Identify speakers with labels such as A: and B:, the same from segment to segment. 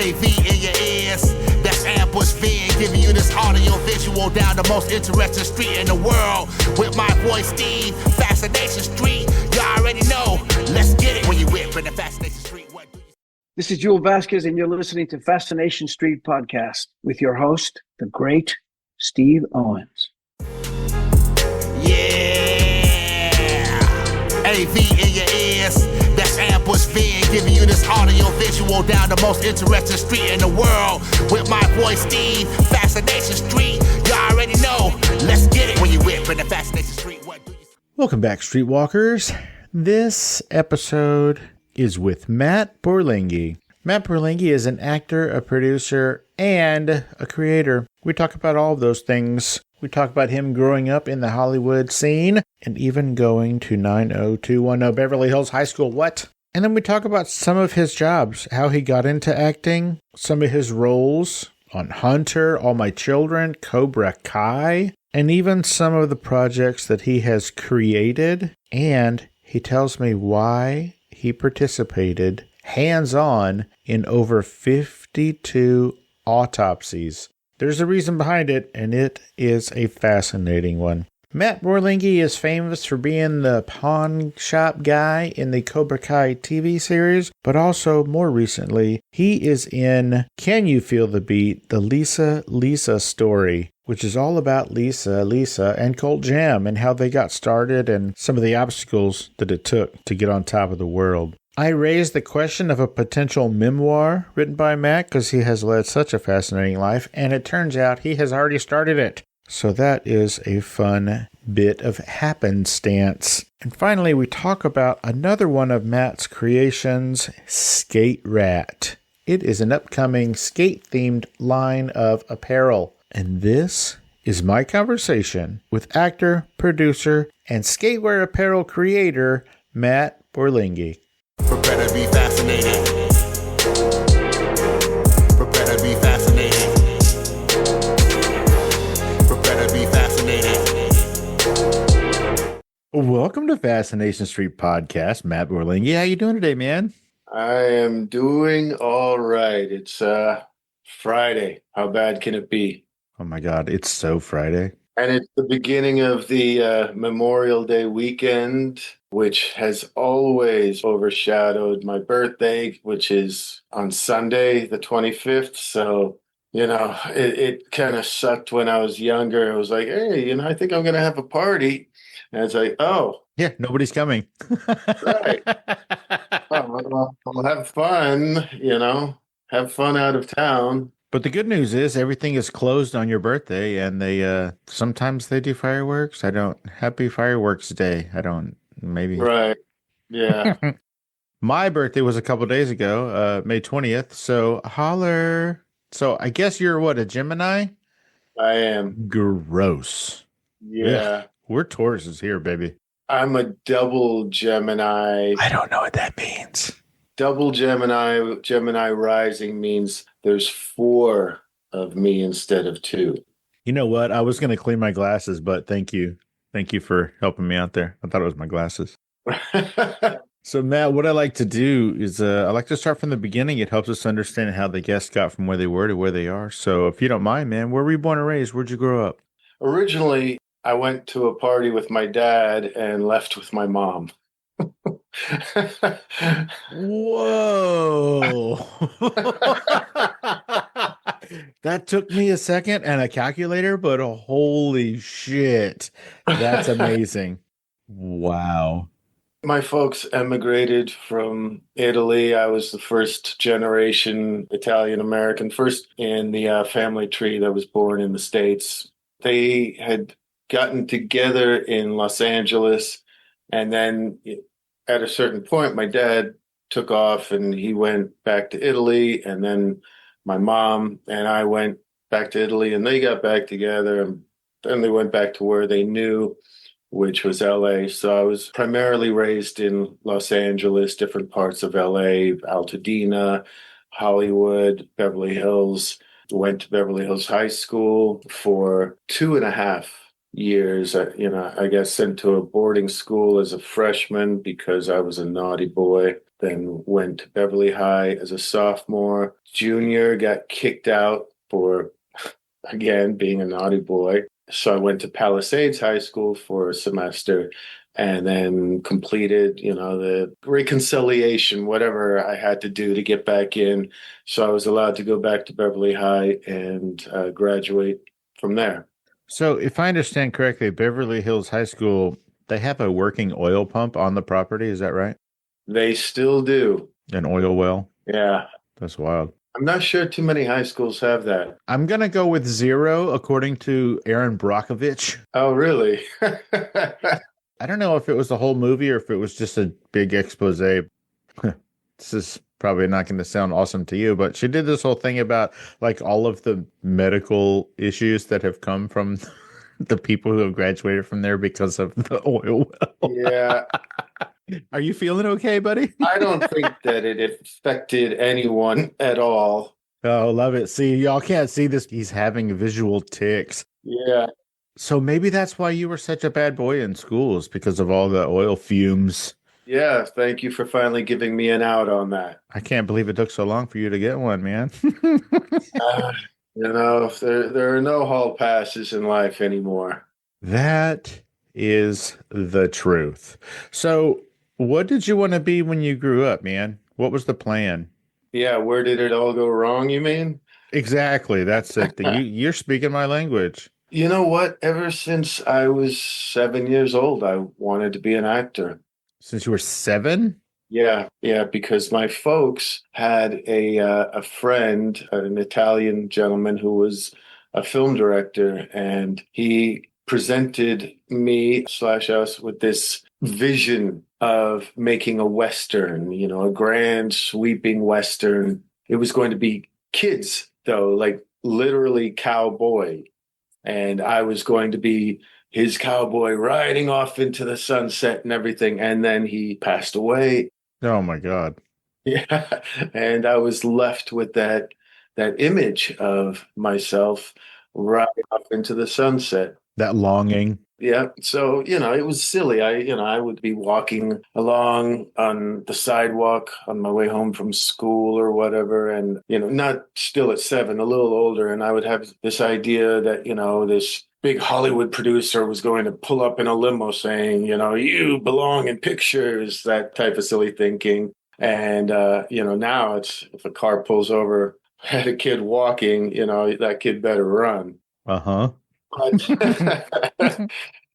A: AV in your ears, that's Ambush Being, giving you this audio visual down the most interesting street in the world. With my boy Steve, Fascination Street, you already know. Let's get it when you whip in the Fascination Street. What do you...
B: This is Jewel Vasquez, and you're listening to Fascination Street Podcast with your host, the great Steve Owens.
A: Yeah, AV in your ears, that's Ambush Being, giving you this audio visual down the most interesting street in the world. With my boy Steve, Fascination Street, you already know. Let's get it when you whip in the Fascination Street. What do you...
C: Welcome back, Streetwalkers. This episode is with Matt Borlenghi. Matt Borlenghi is an actor, a producer, and a creator. We talk about all of those things. We talk about him growing up in the Hollywood scene and even going to 90210 Beverly Hills High School. What? And then we talk about some of his jobs, how he got into acting, some of his roles on Hunter, All My Children, Cobra Kai, and even some of the projects that he has created. And he tells me why he participated hands-on in over 52 autopsies. There's a reason behind it, and it is a fascinating one. Matt Borlenghi is famous for being the pawn shop guy in the Cobra Kai TV series, but also more recently, he is in Can You Feel the Beat? The Lisa Story, which is all about Lisa, and Colt Jam and how they got started and some of the obstacles that it took to get on top of the world. I raised the question of a potential memoir written by Matt because he has led such a fascinating life, and it turns out he has already started it. So that is a fun bit of happenstance. And finally, we talk about another one of Matt's creations, Skate Rat. It is an upcoming skate-themed line of apparel. And this is my conversation with actor, producer, and skatewear apparel creator, Matt Borlenghi.
A: Prepare to be fascinated. Prepare to be fascinated. Prepare to be fascinated.
C: Welcome to Fascination Street Podcast, Matt Borlenghi. How you doing today, man?
D: I am doing all right. It's Friday. How bad can it be?
C: Oh my God, it's so Friday.
D: And it's the beginning of the Memorial Day weekend, which has always overshadowed my birthday, which is on Sunday, the 25th. So, it kind of sucked when I was younger. I was like, hey, I think I'm going to have a party. And it's like, oh.
C: Yeah, nobody's coming.
D: Right. Well, I'll have fun, have fun out of town.
C: But the good news is everything is closed on your birthday, and they sometimes they do fireworks. Happy Fireworks Day. Maybe.
D: Right. Yeah.
C: My birthday was a couple days ago, May 20th. So holler. So I guess you're what, a Gemini?
D: I am.
C: Gross.
D: Yeah.
C: We're Tauruses here, baby.
D: I'm a double Gemini.
C: I don't know what that means.
D: Double Gemini rising means there's 4 of me instead of 2.
C: You know what? I was going to clean my glasses, but thank you. Thank you for helping me out there. I thought it was my glasses. So, Matt, what I like to do is I like to start from the beginning. It helps us understand how the guests got from where they were to where they are. So if you don't mind, man, where were you born and raised? Where'd you grow up?
D: Originally, I went to a party with my dad and left with my mom.
C: Whoa. That took me a second and a calculator, but holy shit. That's amazing. Wow.
D: My folks emigrated from Italy. I was the first generation Italian American, first in the family tree that was born in the States. They had gotten together in Los Angeles, and then at a certain point, my dad took off and he went back to Italy, and then my mom and I went back to Italy, and they got back together, and then they went back to where they knew, which was LA. So I was primarily raised in Los Angeles, different parts of LA, Altadena, Hollywood, Beverly Hills. Went to Beverly Hills High School for 2.5 years. I got sent to a boarding school as a freshman because I was a naughty boy. Then went to Beverly High as a sophomore. Junior, got kicked out for, again, being a naughty boy. So I went to Palisades High School for a semester and then completed, the reconciliation, whatever I had to do to get back in. So I was allowed to go back to Beverly High and graduate from there.
C: So if I understand correctly, Beverly Hills High School, they have a working oil pump on the property. Is that right?
D: They still do.
C: An oil well?
D: Yeah.
C: That's wild.
D: I'm not sure too many high schools have that.
C: I'm going to go with 0, according to Aaron Brockovich.
D: Oh, really?
C: I don't know if it was the whole movie or if it was just a big expose. This is probably not going to sound awesome to you, but she did this whole thing about like all of the medical issues that have come from the people who have graduated from there because of the oil well.
D: Yeah.
C: Are you feeling okay, buddy?
D: I don't think that it affected anyone at all.
C: Oh, love it. See, y'all can't see this. He's having visual tics.
D: Yeah.
C: So maybe that's why you were such a bad boy in schools, because of all the oil fumes.
D: Yeah. Thank you for finally giving me an out on that.
C: I can't believe it took so long for you to get one, man.
D: There are no hall passes in life anymore.
C: That is the truth. So what did you want to be when you grew up, man? What was the plan?
D: Yeah, where did it all go wrong, you mean?
C: Exactly. That's it. You're speaking my language.
D: You know what? Ever since I was 7 years old, I wanted to be an actor.
C: Since you were 7?
D: Yeah, because my folks had a friend, an Italian gentleman who was a film director, and he presented me / us with this vision of making a Western, a grand sweeping Western. It was going to be kids, though, like literally cowboy. And I was going to be his cowboy riding off into the sunset and everything. And then he passed away.
C: Oh, my God.
D: Yeah. And I was left with that image of myself riding off into the sunset.
C: That longing.
D: Yeah. So, it was silly. I would be walking along on the sidewalk on my way home from school or whatever. And, not still at 7, a little older. And I would have this idea that, this big Hollywood producer was going to pull up in a limo saying, you belong in pictures, that type of silly thinking. And, now it's if a car pulls over at a kid walking, that kid better run.
C: Uh-huh.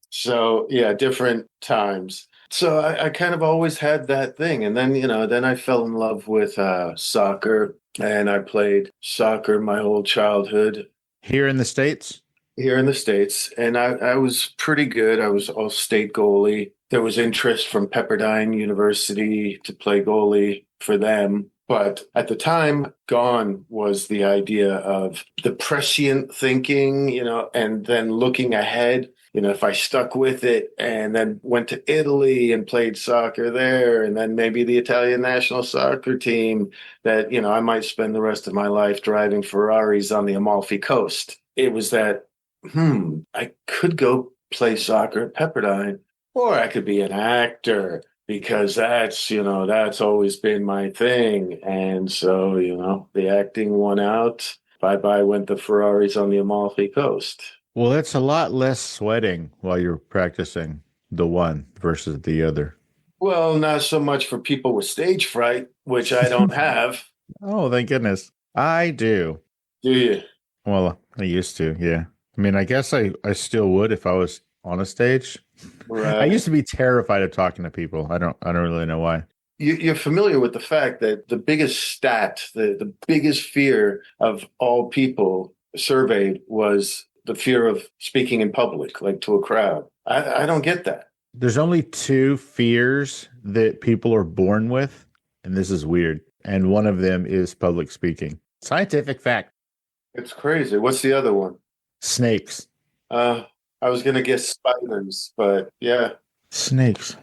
D: So, yeah, different times. So I kind of always had that thing. And then, then I fell in love with soccer, and I played soccer my whole childhood.
C: Here in the States?
D: Here in the States. And I was pretty good. I was all-state goalie. There was interest from Pepperdine University to play goalie for them. But at the time, gone was the idea of the prescient thinking, and then looking ahead. If I stuck with it and then went to Italy and played soccer there, and then maybe the Italian national soccer team, that, I might spend the rest of my life driving Ferraris on the Amalfi Coast. It was that, I could go play soccer at Pepperdine, or I could be an actor, because that's always been my thing. And so, the acting won out. Bye-bye went the Ferraris on the Amalfi Coast.
C: Well, it's a lot less sweating while you're practicing the one versus the other.
D: Well, not so much for people with stage fright, which I don't have.
C: Oh, thank goodness. I do.
D: Do you?
C: Well, I used to, yeah. I mean, I guess I still would if I was on a stage.
D: Right.
C: I used to be terrified of talking to people. I don't really know why.
D: You're familiar with the fact that the biggest stat, the biggest fear of all people surveyed was the fear of speaking in public, like to a crowd. I don't get that.
C: There's only 2 fears that people are born with, and this is weird. And one of them is public speaking. Scientific fact.
D: It's crazy. What's the other one?
C: Snakes.
D: I was going to guess spiders, but yeah.
C: Snakes.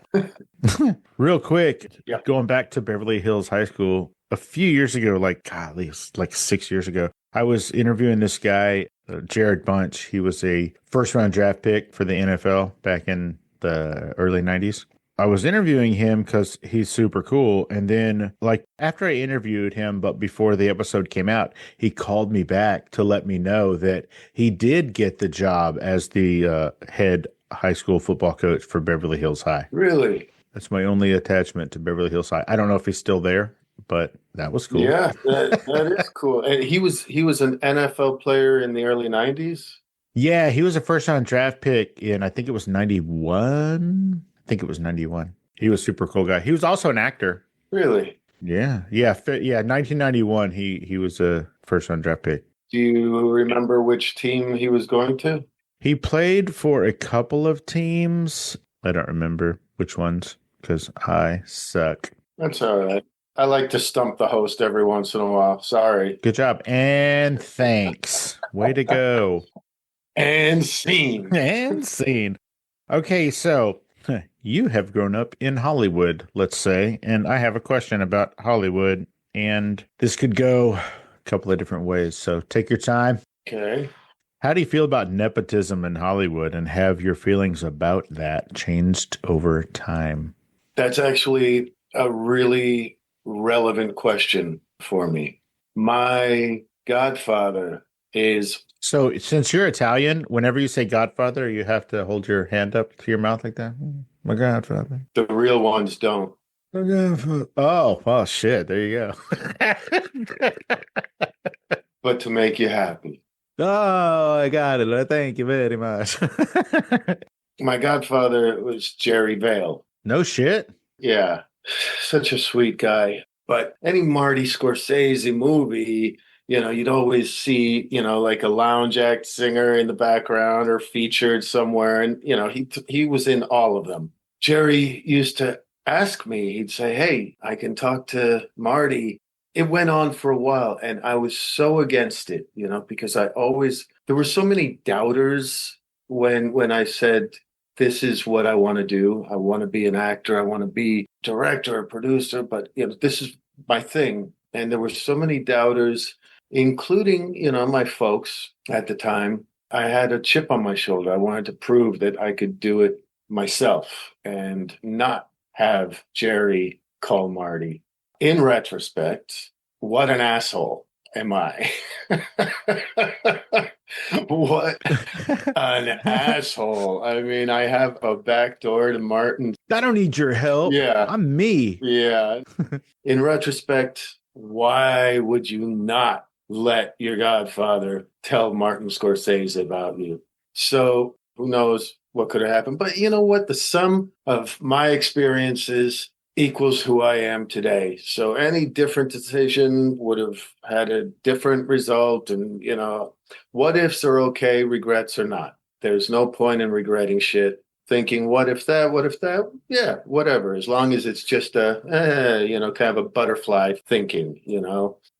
C: Real quick,
D: Yeah.
C: Going back to Beverly Hills High School, a few years ago, like 6 years ago, I was interviewing this guy, Jared Bunch. He was a first-round draft pick for the NFL back in the early 90s. I was interviewing him because he's super cool. And then, like, after I interviewed him, but before the episode came out, he called me back to let me know that he did get the job as the head high school football coach for Beverly Hills High.
D: Really?
C: That's my only attachment to Beverly Hills High. I don't know if he's still there, but that was cool.
D: Yeah, that is cool. And he was an NFL player in the early 90s?
C: Yeah, he was a first-round draft pick in, I think it was 91. I think it was 91. He was a super cool guy. He was also an actor.
D: Really?
C: Yeah. 1991, he was a first-round draft pick.
D: Do you remember which team he was going to?
C: He played for a couple of teams. I don't remember which ones because I suck.
D: That's all right. I like to stump the host every once in a while. Sorry.
C: Good job. And thanks. Way to go.
D: And scene.
C: And scene. Okay, so you have grown up in Hollywood, let's say, and I have a question about Hollywood, and this could go a couple of different ways, so take your time.
D: Okay.
C: How do you feel about nepotism in Hollywood, and have your feelings about that changed over time?
D: That's actually a really relevant question for me. My godfather is...
C: So since you're Italian, whenever you say godfather, you have to hold your hand up to your mouth like that? My godfather.
D: The real ones don't.
C: My godfather. Oh, shit. There you go.
D: But to make you happy.
C: Oh, I got it. Thank you very much.
D: My godfather was Jerry Vale.
C: No shit.
D: Yeah. Such a sweet guy. But any Marty Scorsese movie, you'd always see, like a lounge act singer in the background or featured somewhere. And, he was in all of them. Jerry used to ask me, he'd say, hey, I can talk to Marty. It went on for a while, and I was so against it, because there were so many doubters when I said, this is what I want to do. I want to be an actor. I want to be director or producer, but, this is my thing. And there were so many doubters, including, my folks at the time. I had a chip on my shoulder. I wanted to prove that I could do it myself and not have Jerry call Marty. In retrospect, what an asshole am I? What an asshole. I mean, I have a back door to Martin.
C: I don't need your help.
D: Yeah.
C: I'm me.
D: Yeah. In retrospect, why would you not let your godfather tell Martin Scorsese about you? So who knows what could have happened? But you know what? The sum of my experiences equals who I am today. So any different decision would have had a different result. And, what ifs are okay, regrets are not. There's no point in regretting shit. Thinking, what if that? Yeah, whatever. As long as it's just kind of a butterfly thinking,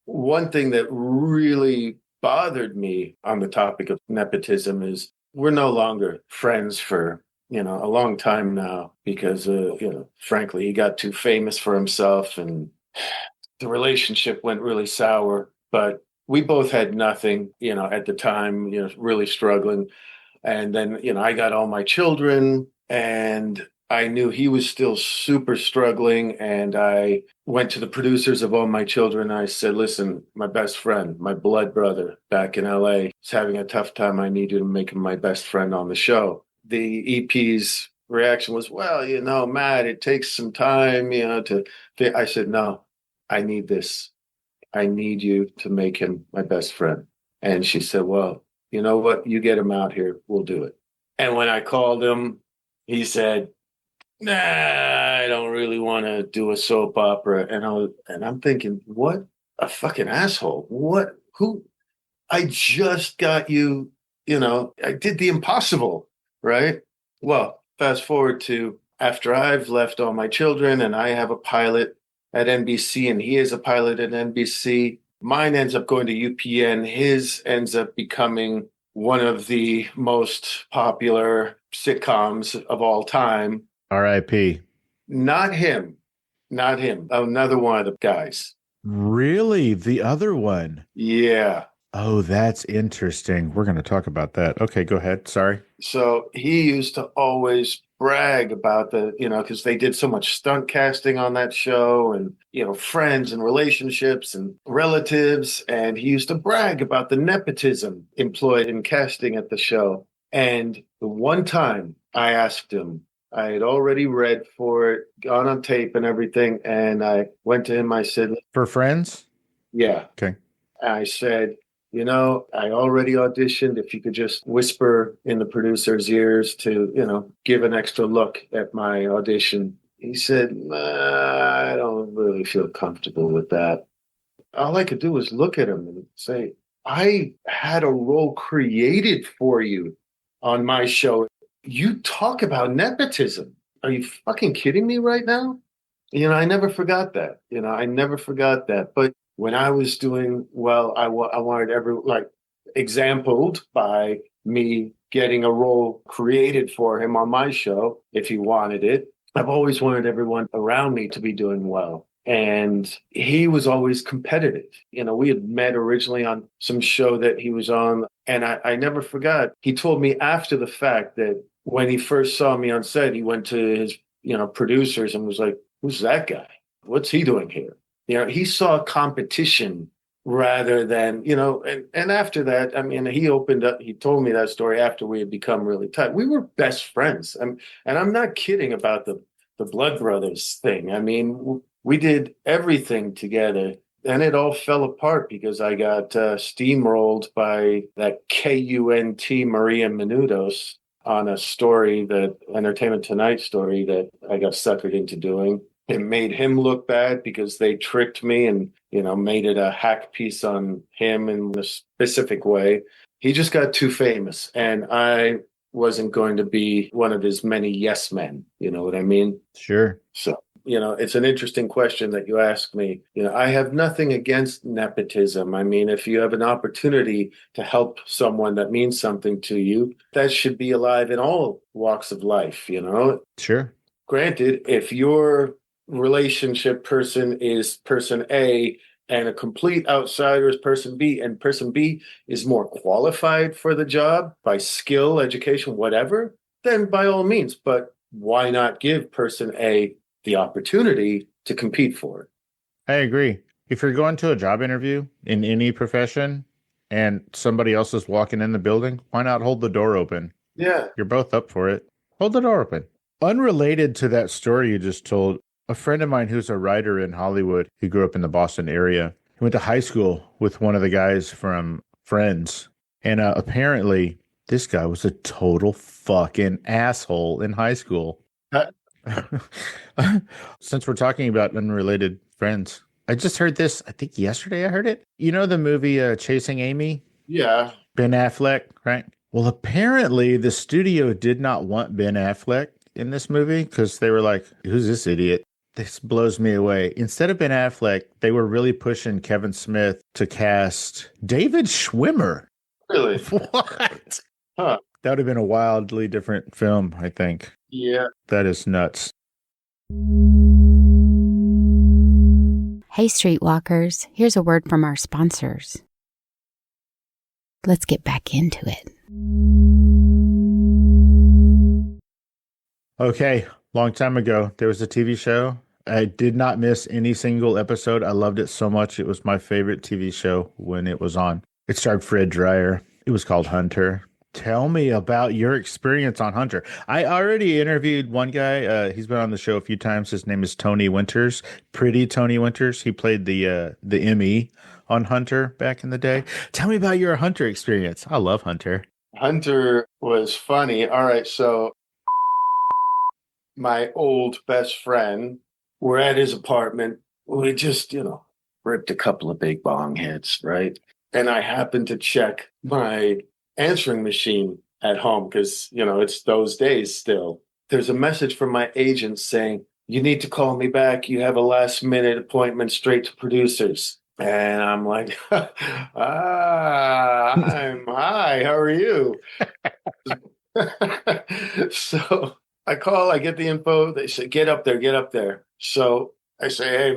D: One thing that really bothered me on the topic of nepotism is we're no longer friends for a long time now because, frankly, he got too famous for himself and the relationship went really sour. But we both had nothing, at the time, really struggling. And then, I got all my children and I knew he was still super struggling. And I went to the producers of all my children. I said, listen, my best friend, my blood brother back in LA is having a tough time. I need you to make him my best friend on the show. The EP's reaction was, well, Matt, it takes some time, I said, no, I need this. I need you to make him my best friend. And she said, well, you know what? You get him out here. We'll do it. And when I called him, he said, nah, I don't really want to do a soap opera. And I'm thinking, what a fucking asshole. Who? I just got you, I did the impossible. Right? Well, fast forward to after I've left all my children and I have a pilot at NBC and he is a pilot at NBC. Mine ends up going to UPN. His ends up becoming one of the most popular sitcoms of all time.
C: R.I.P.
D: Not him. Another one of the guys.
C: Really? The other one?
D: Yeah.
C: Oh, that's interesting. We're going to talk about that. Okay, go ahead. Sorry.
D: So he used to always brag about because they did so much stunt casting on that show and, friends and relationships and relatives. And he used to brag about the nepotism employed in casting at the show. And the one time I asked him, I had already read for it, gone on tape and everything. And I went to him, I said,
C: For Friends?
D: yeah.
C: Okay.
D: I said, I already auditioned. If you could just whisper in the producer's ears to, give an extra look at my audition. He said, nah, I don't really feel comfortable with that. All I could do was look at him and say, I had a role created for you on my show. You talk about nepotism. Are you fucking kidding me right now? I never forgot that. I never forgot that. But when I was doing well, I wanted exampled by me getting a role created for him on my show, if he wanted it. I've always wanted everyone around me to be doing well. And he was always competitive. We had met originally on some show that he was on. And I never forgot. He told me after the fact that when he first saw me on set, he went to his, producers and was like, who's that guy? What's he doing here? He saw competition rather than, and after that, he opened up, he told me that story after we had become really tight. We were best friends. And I'm not kidding about the Blood Brothers thing. We did everything together and it all fell apart because I got steamrolled by that KUNT Maria Menounos on a story, that Entertainment Tonight story that I got suckered into doing. It made him look bad because they tricked me and, made it a hack piece on him in a specific way. He just got too famous and I wasn't going to be one of his many yes men. You know what I mean?
C: Sure.
D: So, it's an interesting question that you ask me. I have nothing against nepotism. If you have an opportunity to help someone that means something to you, that should be alive in all walks of life,
C: Sure.
D: Granted, if your relationship person is person A and a complete outsider is person B, and person B is more qualified for the job by skill, education, whatever, then by all means. But why not give person A the opportunity to compete for it?
C: I agree. If you're going to a job interview in any profession and somebody else is walking in the building, why not hold the door open?
D: Yeah.
C: You're both up for it. Hold the door open. Unrelated to that story you just told, a friend of mine who's a writer in Hollywood, he grew up in the Boston area. He went to high school with one of the guys from Friends. And apparently, this guy was a total fucking asshole in high school. Since we're talking about unrelated friends, I just heard this, I think yesterday I heard it. You know the movie Chasing Amy?
D: Yeah.
C: Ben Affleck, right? Well, apparently the studio did not want Ben Affleck in this movie because they were like, who's this idiot? This blows me away. Instead of Ben Affleck, they were really pushing Kevin Smith to cast David Schwimmer.
D: Really?
C: What?
D: Huh.
C: That would have been a wildly different film, I think.
D: Yeah.
C: That is nuts.
E: Hey, Streetwalkers, here's a word from our sponsors. Let's get back into it.
C: Okay, long time ago, there was a TV show. I did not miss any single episode. I loved it so much. It was my favorite TV show when it was on. It starred Fred Dryer. It was called Hunter. Tell me about your experience on Hunter. I already interviewed one guy. He's been on the show a few times. His name is Tony Winters. Pretty Tony Winters. He played the ME on Hunter back in the day. Tell me about your Hunter experience. I love Hunter.
D: Hunter was funny. All right, so my old best friend, we're at his apartment. We just, ripped a couple of big bong hits, right? And I happened to check my answering machine at home because, it's those days still. There's a message from my agent saying, you need to call me back. You have a last minute appointment straight to producers. And I'm like, hi, how are you? So I call, I get the info. They say, get up there. So I say, hey,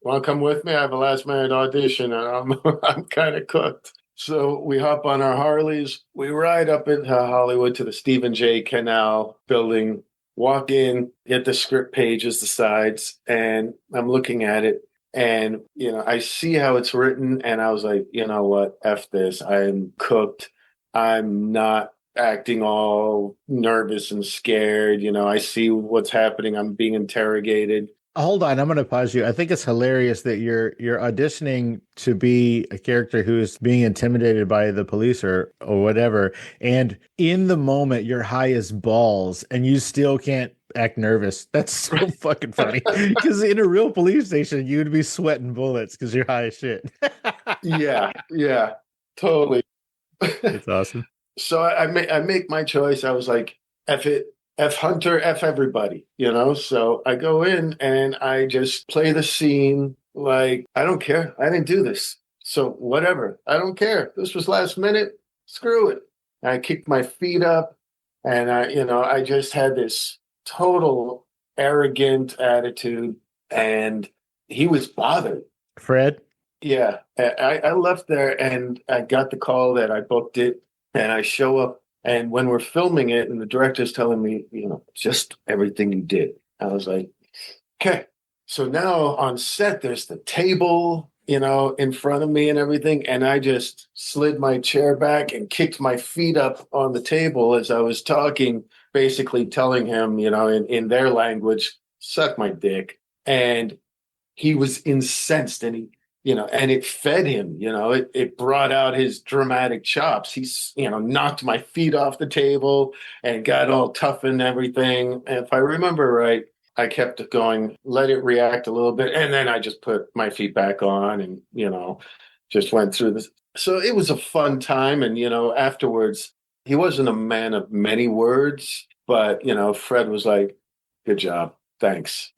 D: Want to come with me? I have a last minute audition and I'm kind of cooked. So we hop on our Harleys. We ride up into Hollywood to the Stephen J. Canal building, walk in, get the script pages, the sides, and I'm looking at it. And, I see how it's written. And I was like, you know what? F this. I'm cooked. I'm not acting all nervous and scared. I see what's happening. I'm being interrogated.
C: Hold on, I'm going to pause you. I think it's hilarious that you're auditioning to be a character who is being intimidated by the police or whatever, and in the moment you're high as balls and you still can't act nervous. That's so fucking funny. Because in a real police station, you'd be sweating bullets because you're high as shit.
D: Yeah, totally.
C: It's awesome.
D: So I make my choice. I was like, F it. F Hunter, F everybody, So I go in and I just play the scene like, I don't care. I didn't do this. So whatever. I don't care. This was last minute. Screw it. I kicked my feet up and I just had this total arrogant attitude and he was bothered.
C: Fred?
D: Yeah. I left there and I got the call that I booked it and I show up. And when we're filming it and the director's telling me, just everything you did, I was like, okay. So now on set, there's the table, in front of me and everything. And I just slid my chair back and kicked my feet up on the table as I was talking, basically telling him, in their language, suck my dick. And he was incensed and and it fed him, it brought out his dramatic chops. He's, knocked my feet off the table and got all tough and everything. And if I remember right, I kept going, let it react a little bit. And then I just put my feet back on and, just went through this. So it was a fun time. And, afterwards, he wasn't a man of many words, but, Fred was like, good job. Thanks.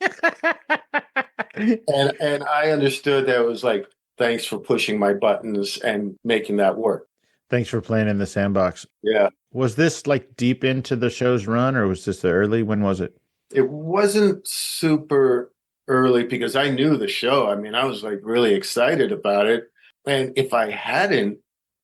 D: And I understood that it was like, thanks for pushing my buttons and making that work.
C: Thanks for playing in the sandbox.
D: Yeah.
C: Was this like deep into the show's run or was this the early? When was it?
D: It wasn't super early because I knew the show. I mean, I was like really excited about it. And if I hadn't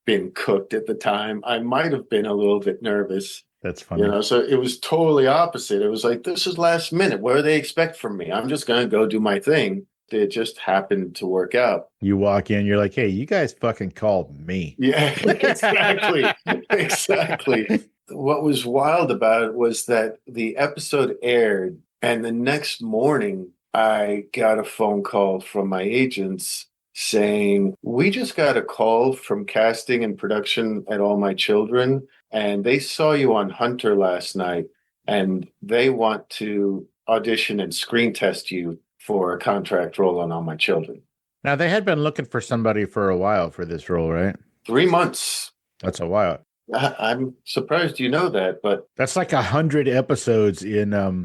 D: been cooked at the time, I might have been a little bit nervous.
C: That's funny.
D: So it was totally opposite. It was like, this is last minute. What do they expect from me? I'm just going to go do my thing. It just happened to work out.
C: You walk in, you're like, hey, you guys fucking called me.
D: Yeah, exactly. Exactly. What was wild about it was that the episode aired and the next morning I got a phone call from my agents saying, we just got a call from casting and production at All My Children, and they saw you on Hunter last night, and they want to audition and screen test you for a contract role on All My Children.
C: Now, they had been looking for somebody for a while for this role, right?
D: 3 months.
C: That's a while.
D: I'm surprised you know that, but
C: that's like 100 episodes in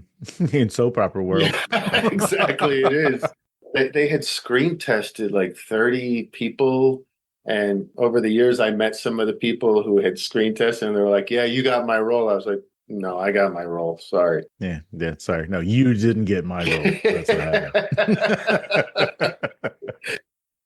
C: soap opera world.
D: Yeah, exactly, it is. They had screen tested like 30 people, and over the years, I met some of the people who had screen tested, and they were like, "Yeah, you got my role." I was like, "No, I got my role. Sorry."
C: Yeah, sorry. No, you didn't get my role. That's what happened.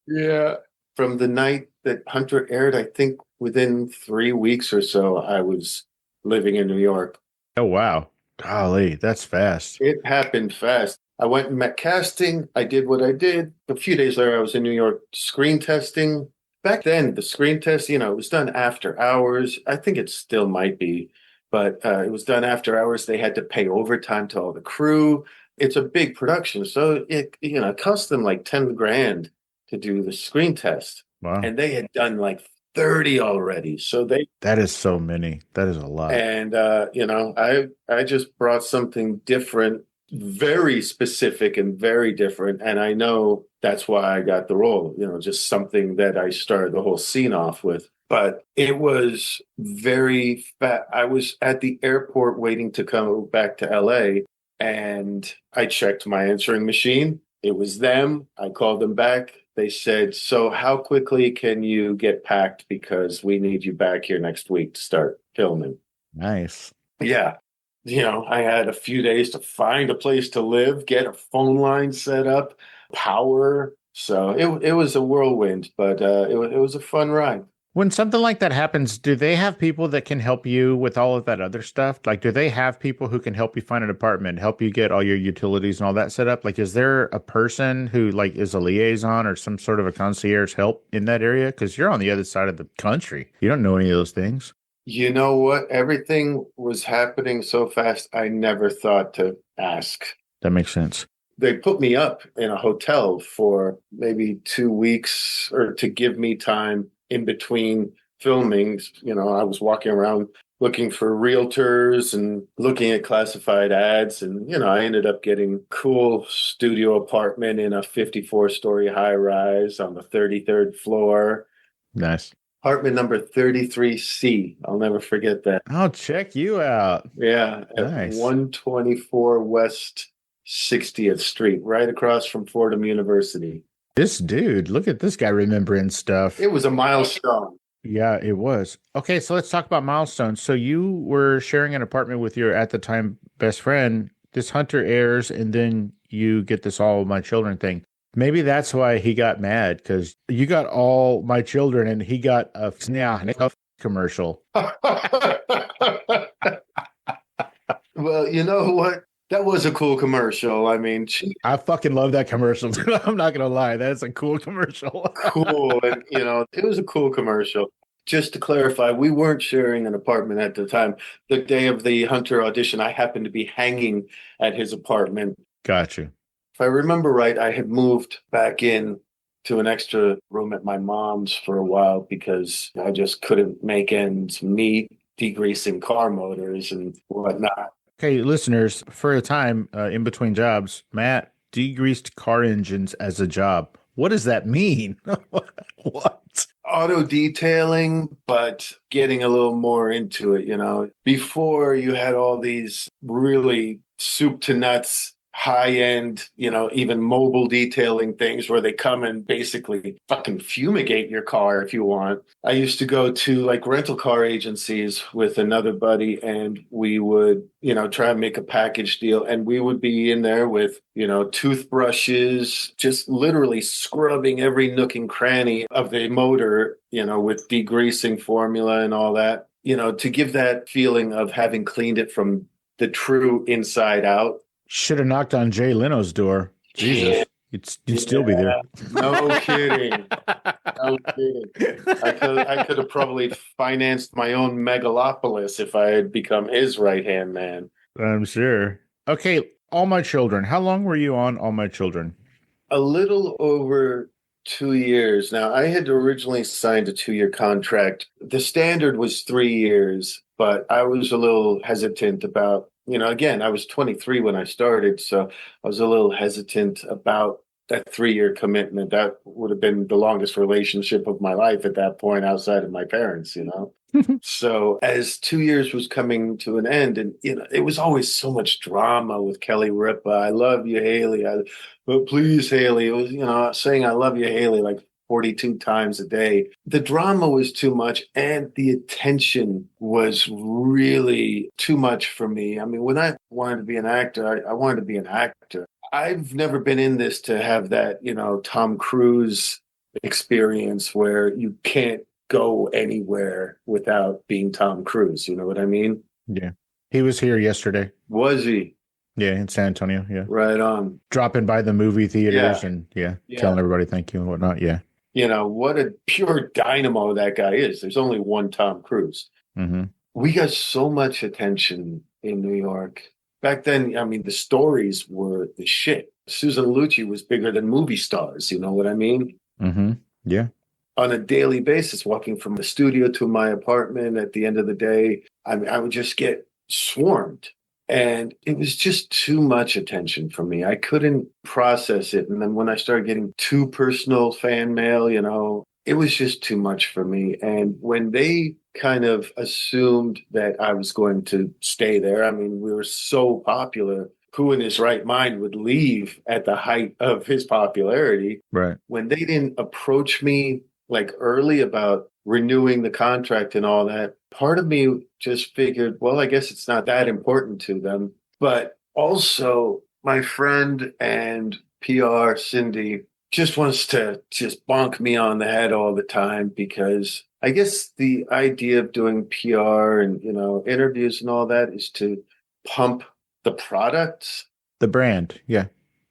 D: Yeah. From the night that Hunter aired, I think within 3 weeks or so, I was living in New York.
C: Oh, wow. Golly, that's fast.
D: It happened fast. I went and met casting. I did what I did. A few days later, I was in New York screen testing. Back then, the screen test, it was done after hours. I think it still might be, but it was done after hours. They had to pay overtime to all the crew. It's a big production. So it cost them like 10 grand to do the screen test.
C: Wow.
D: And they had done like 30 already. So
C: that is so many. That is a lot.
D: And, I just brought something different, very specific and very different. And I know that's why I got the role, just something that I started the whole scene off with. But it was very fast. I was at the airport waiting to come back to LA, and I checked my answering machine. It was them. I called them back. They said, so how quickly can you get packed? Because we need you back here next week to start filming.
C: Nice.
D: Yeah. I had a few days to find a place to live, get a phone line set up. power. So it was a whirlwind, but it was a fun ride.
C: When something like that happens, do they have people that can help you with all of that other stuff? Like, do they have people who can help you find an apartment, help you get all your utilities and all that set up? Like, is there a person who like is a liaison or some sort of a concierge help in that area? Because you're on the other side of the country. You don't know any of those things.
D: You know what? Everything was happening so fast, I never thought to ask.
C: That makes sense.
D: They put me up in a hotel for maybe 2 weeks or to give me time in between filmings. You know, I was walking around looking for realtors and looking at classified ads. And, you know, I ended up getting cool studio apartment in a 54-story high rise on the 33rd floor.
C: Nice.
D: Apartment number 33C. I'll never forget that.
C: I'll check you out.
D: Yeah. At 124 West 60th Street, right across from Fordham University.
C: This dude, look at this guy remembering stuff.
D: It was a milestone.
C: Yeah, it was. Okay, so let's talk about milestones. So you were sharing an apartment with your, at the time, best friend. This Hunter airs, and then you get this All My Children thing. Maybe that's why he got mad, because you got All My Children, and he got a commercial.
D: Well, you know what? That was a cool commercial. I mean,
C: I fucking love that commercial. I'm not going to lie. That's a cool commercial.
D: Cool. And, you know, it was a cool commercial. Just to clarify, we weren't sharing an apartment at the time. The day of the Hunter audition, I happened to be hanging at his apartment.
C: Got you.
D: If I remember right, I had moved back in to an extra room at my mom's for a while because I just couldn't make ends meet, degreasing car motors and whatnot.
C: Okay, listeners, for a time in between jobs, Matt degreased car engines as a job. What does that mean? What?
D: Auto detailing, but getting a little more into it, you know. Before you had all these really soup to nuts, high-end, you know, even mobile detailing things where they come and basically fucking fumigate your car if you want. I used to go to like rental car agencies with another buddy, and we would, you know, try and make a package deal, and we would be in there with, you know, toothbrushes, just literally scrubbing every nook and cranny of the motor, you know, with degreasing formula and all that, you know, to give that feeling of having cleaned it from the true inside out.
C: Should have knocked on Jay Leno's door. Jesus. You'd still be there.
D: No kidding. No kidding. I could have probably financed my own megalopolis if I had become his right-hand man.
C: I'm sure. Okay, All My Children. How long were you on All My Children?
D: A little over 2 years. Now, I had originally signed a 2-year contract. The standard was 3 years, but I was a little hesitant about, you know, again, I was 23 when I started, so I was a little hesitant about that 3-year commitment. That would have been the longest relationship of my life at that point outside of my parents, you know. So as 2 years was coming to an end, and, you know, it was always so much drama with Kelly Ripa. I love you, Haley. But please, Haley. It was, you know, saying I love you, Haley, like 42 times a day. The drama was too much, and the attention was really too much for me. I mean, when I wanted to be an actor, I wanted to be an actor. I've never been in this to have that, you know, Tom Cruise experience where you can't go anywhere without being Tom Cruise. You know what I mean?
C: Yeah. He was here yesterday.
D: Was he?
C: Yeah, in San Antonio. Yeah.
D: Right on.
C: Dropping by the movie theaters and telling everybody thank you and whatnot. Yeah.
D: You know, what a pure dynamo that guy is. There's only one Tom Cruise.
C: Mm-hmm.
D: We got so much attention in New York. Back then, I mean, the stories were the shit. Susan Lucci was bigger than movie stars. You know what I mean?
C: Mm-hmm. Yeah.
D: On a daily basis, walking from the studio to my apartment at the end of the day, I mean, I would just get swarmed. And it was just too much attention for me. I couldn't process it. And then when I started getting too personal fan mail, you know, it was just too much for me. And when they kind of assumed that I was going to stay there, I mean, we were so popular. Who in his right mind would leave at the height of his popularity?
C: Right.
D: When they didn't approach me like early about renewing the contract and all that, part of me just figured, well, I guess it's not that important to them. But also my friend and PR, Cindy, just wants to just bonk me on the head all the time because I guess the idea of doing PR and, interviews and all that is to pump the products.
C: The brand, yeah.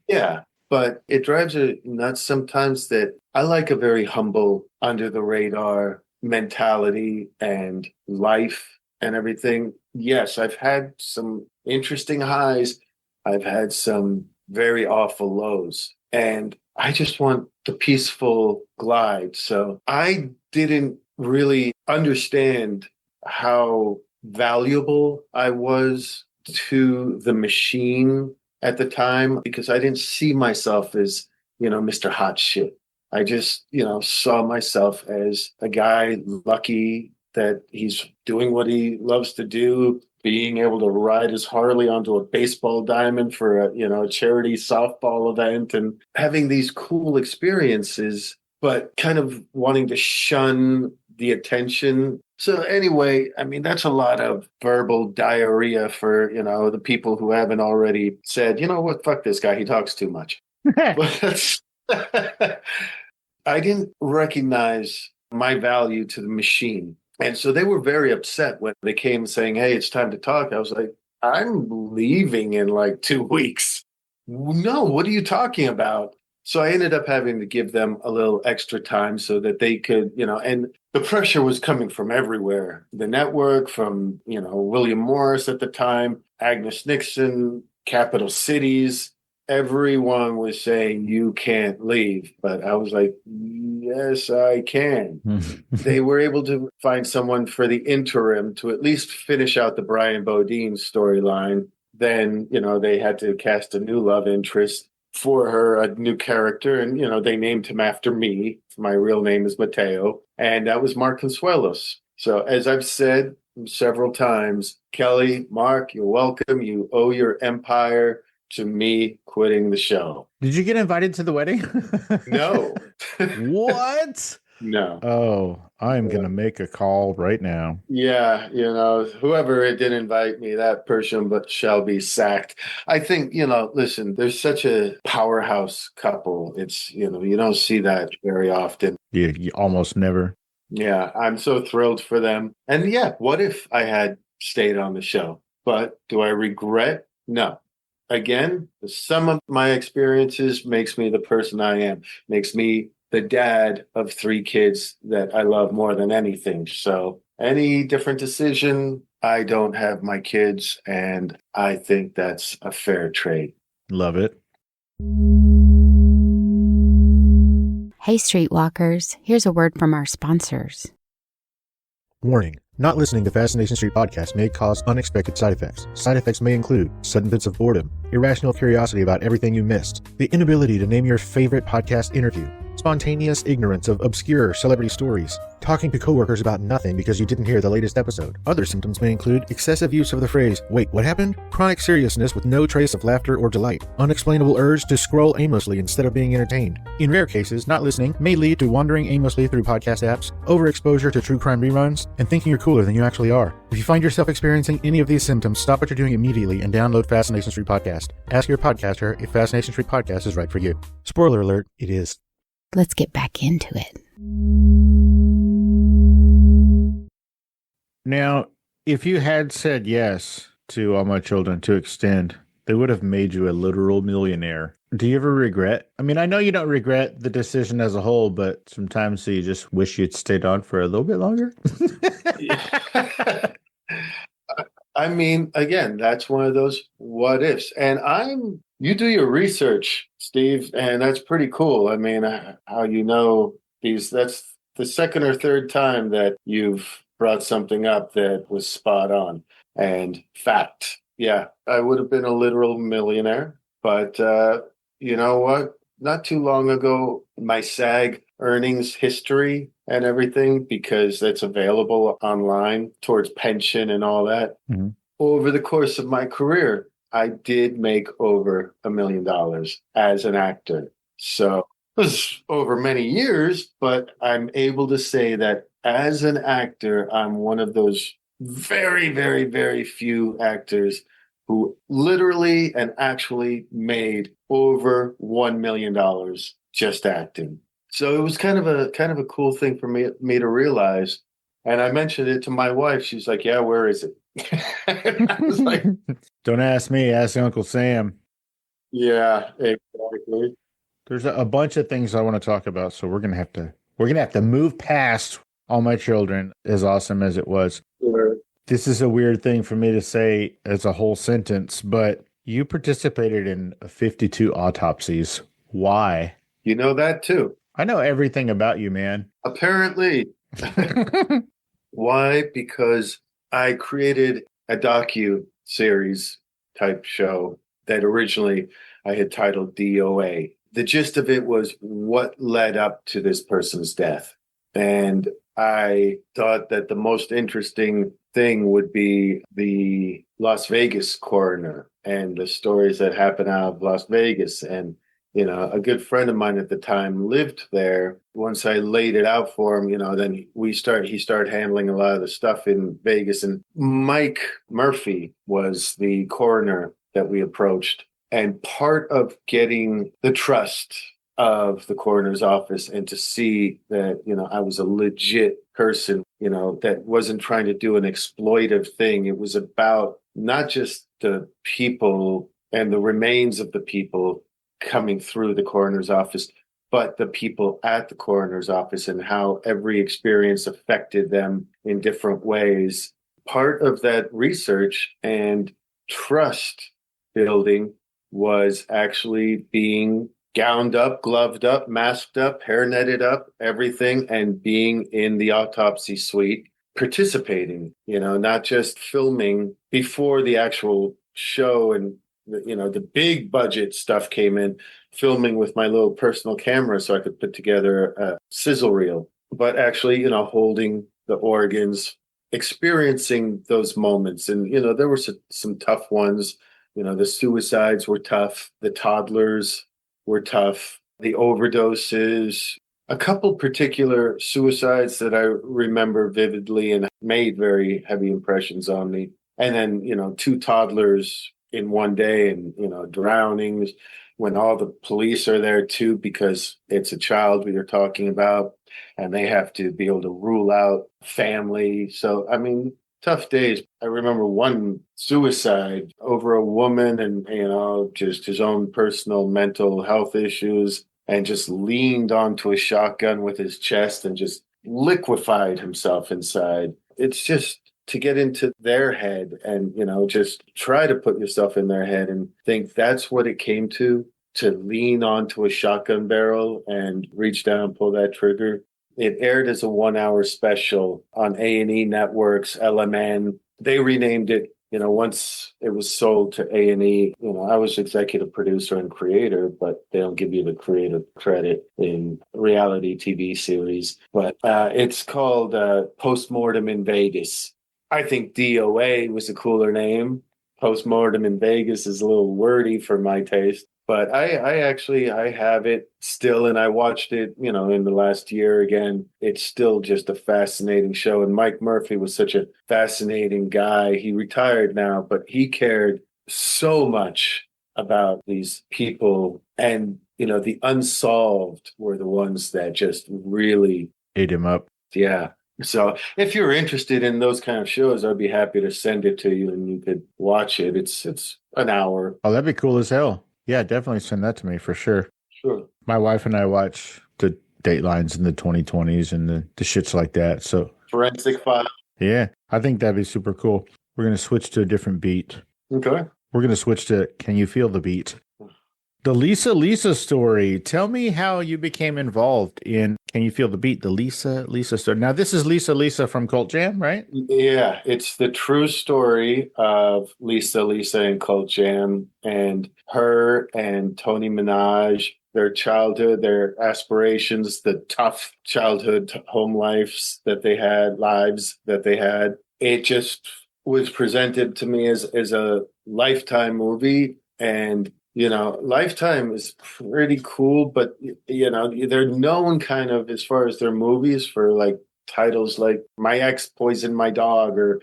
D: Yeah, but it drives her nuts sometimes that I like a very humble, under the radar mentality and life and everything. Yes, I've had some interesting highs. I've had some very awful lows. And I just want the peaceful glide. So I didn't really understand how valuable I was to the machine at the time because I didn't see myself as, Mr. Hot Shit. I just, saw myself as a guy lucky that he's doing what he loves to do, being able to ride his Harley onto a baseball diamond for a charity softball event and having these cool experiences, but kind of wanting to shun the attention. So anyway, I mean, that's a lot of verbal diarrhea for, the people who haven't already said, you know what, fuck this guy, he talks too much. But I didn't recognize my value to the machine. And so they were very upset when they came saying, hey, it's time to talk. I was like, I'm leaving in like 2 weeks. No, what are you talking about? So I ended up having to give them a little extra time so that they could, and the pressure was coming from everywhere. The network, from, William Morris at the time, Agnes Nixon, Capital Cities. Everyone was saying, you can't leave. But I was like, yes, I can. They were able to find someone for the interim to at least finish out the Brian Bodine storyline. Then, they had to cast a new love interest for her, a new character. And, they named him after me. My real name is Mateo. And that was Mark Consuelos. So as I've said several times, Kelly, Mark, you're welcome. You owe your empire to me quitting the show.
C: Did you get invited to the wedding?
D: No.
C: What?
D: No.
C: Oh, I'm going to make a call right now.
D: Yeah, whoever did invite me, that person shall be sacked. I think, listen, there's such a powerhouse couple. It's, you don't see that very often.
C: You almost never.
D: Yeah, I'm so thrilled for them. And yeah, what if I had stayed on the show? But do I regret? No. Again, the sum of my experiences makes me the person I am, makes me the dad of 3 kids that I love more than anything. So any different decision, I don't have my kids, and I think that's a fair trade.
C: Love it.
E: Hey, Streetwalkers, here's a word from our sponsors.
F: Warning. Not listening to Fascination Street podcast may cause unexpected side effects. Side effects may include sudden fits of boredom, irrational curiosity about everything you missed, the inability to name your favorite podcast interview, spontaneous ignorance of obscure celebrity stories, talking to coworkers about nothing because you didn't hear the latest episode. Other symptoms may include excessive use of the phrase, wait, what happened? Chronic seriousness with no trace of laughter or delight, unexplainable urge to scroll aimlessly instead of being entertained. In rare cases, not listening may lead to wandering aimlessly through podcast apps, overexposure to true crime reruns, and thinking you're cooler than you actually are. If you find yourself experiencing any of these symptoms, stop what you're doing immediately and download Fascination Street Podcast. Ask your podcaster if Fascination Street Podcast is right for you. Spoiler alert, it is.
E: Let's get back into it.
C: Now, if you had said yes to All My Children to extend, they would have made you a literal millionaire. Do you ever regret? I mean, I know you don't regret the decision as a whole, but sometimes you just wish you'd stayed on for a little bit longer.
D: I mean, again, that's one of those what ifs. And you do your research, Steve, and that's pretty cool. I mean, how that's the second or third time that you've brought something up that was spot on. And fact, yeah, I would have been a literal millionaire. But you know what? Not too long ago, my SAG earnings history and everything, because that's available online towards pension and all that. Mm-hmm. Over the course of my career, I did make over $1 million as an actor. So it was over many years, but I'm able to say that as an actor, I'm one of those very, very, very few actors who literally and actually made over $1 million just acting. So it was kind of a cool thing for me to realize. And I mentioned it to my wife. She's like, "Yeah, where is it?" I was like,
C: "Don't ask me, ask Uncle Sam."
D: Yeah, exactly.
C: There's a bunch of things I want to talk about, so we're gonna have to move past All My Children, as awesome as it was.
D: Sure.
C: This is a weird thing for me to say as a whole sentence, but you participated in 52 autopsies. Why?
D: You know that too.
C: I know everything about you, man.
D: Apparently. Why? Because I created a docu-series type show that originally I had titled DOA. The gist of it was what led up to this person's death. And I thought that the most interesting thing would be the Las Vegas coroner and the stories that happen out of Las Vegas. And, a good friend of mine at the time lived there. Once I laid it out for him, then he started handling a lot of the stuff in Vegas. And Mike Murphy was the coroner that we approached. And part of getting the trust of the coroner's office and to see that, I was a legit person, that wasn't trying to do an exploitive thing. It was about not just the people and the remains of the people coming through the coroner's office, but the people at the coroner's office and how every experience affected them in different ways. Part of that research and trust building was actually being gowned up, gloved up, masked up, hair netted up, everything, and being in the autopsy suite, participating, not just filming before the actual show and, the big budget stuff came in, filming with my little personal camera so I could put together a sizzle reel, but actually, holding the organs, experiencing those moments. And, there were some tough ones. The suicides were tough. The toddlers were tough. The overdoses, a couple particular suicides that I remember vividly and made very heavy impressions on me. And then, 2 toddlers in one day and, drownings when all the police are there too, because it's a child we are talking about and they have to be able to rule out family. So, tough days. I remember one suicide over a woman and, just his own personal mental health issues and just leaned onto a shotgun with his chest and just liquefied himself inside. It's just to get into their head and, just try to put yourself in their head and think that's what it came to lean onto a shotgun barrel and reach down and pull that trigger. It aired as a 1-hour special on A&E Networks, LMN. They renamed it, once it was sold to A&E. I was executive producer and creator, but they don't give you the creative credit in reality TV series. But it's called Postmortem in Vegas. I think DOA was a cooler name. Postmortem in Vegas is a little wordy for my taste. But I have it still, and I watched it, in the last year again. It's still just a fascinating show. And Mike Murphy was such a fascinating guy. He retired now, but he cared so much about these people. And, the unsolved were the ones that just really
C: ate him up.
D: Yeah. So if you're interested in those kind of shows, I'd be happy to send it to you and you could watch it. It's an hour.
C: Oh, that'd be cool as hell. Yeah, definitely send that to me for sure.
D: Sure.
C: My wife and I watch the Datelines in the 2020s and the shits like that. So
D: Forensic File.
C: Yeah, I think that'd be super cool. We're going to switch to a different beat.
D: Okay.
C: We're going to switch to Can You Feel the Beat? The Lisa story. Tell me how you became involved in Can You Feel the Beat? The Lisa story. Now, this is Lisa from Cult Jam, right?
D: Yeah, it's the true story of Lisa and Cult Jam and her and Tony Minaj, their childhood, their aspirations, the tough childhood home lives that they had. It just was presented to me as a Lifetime movie. And Lifetime is pretty cool, but, they're known kind of as far as their movies for like titles like My Ex Poisoned My Dog or,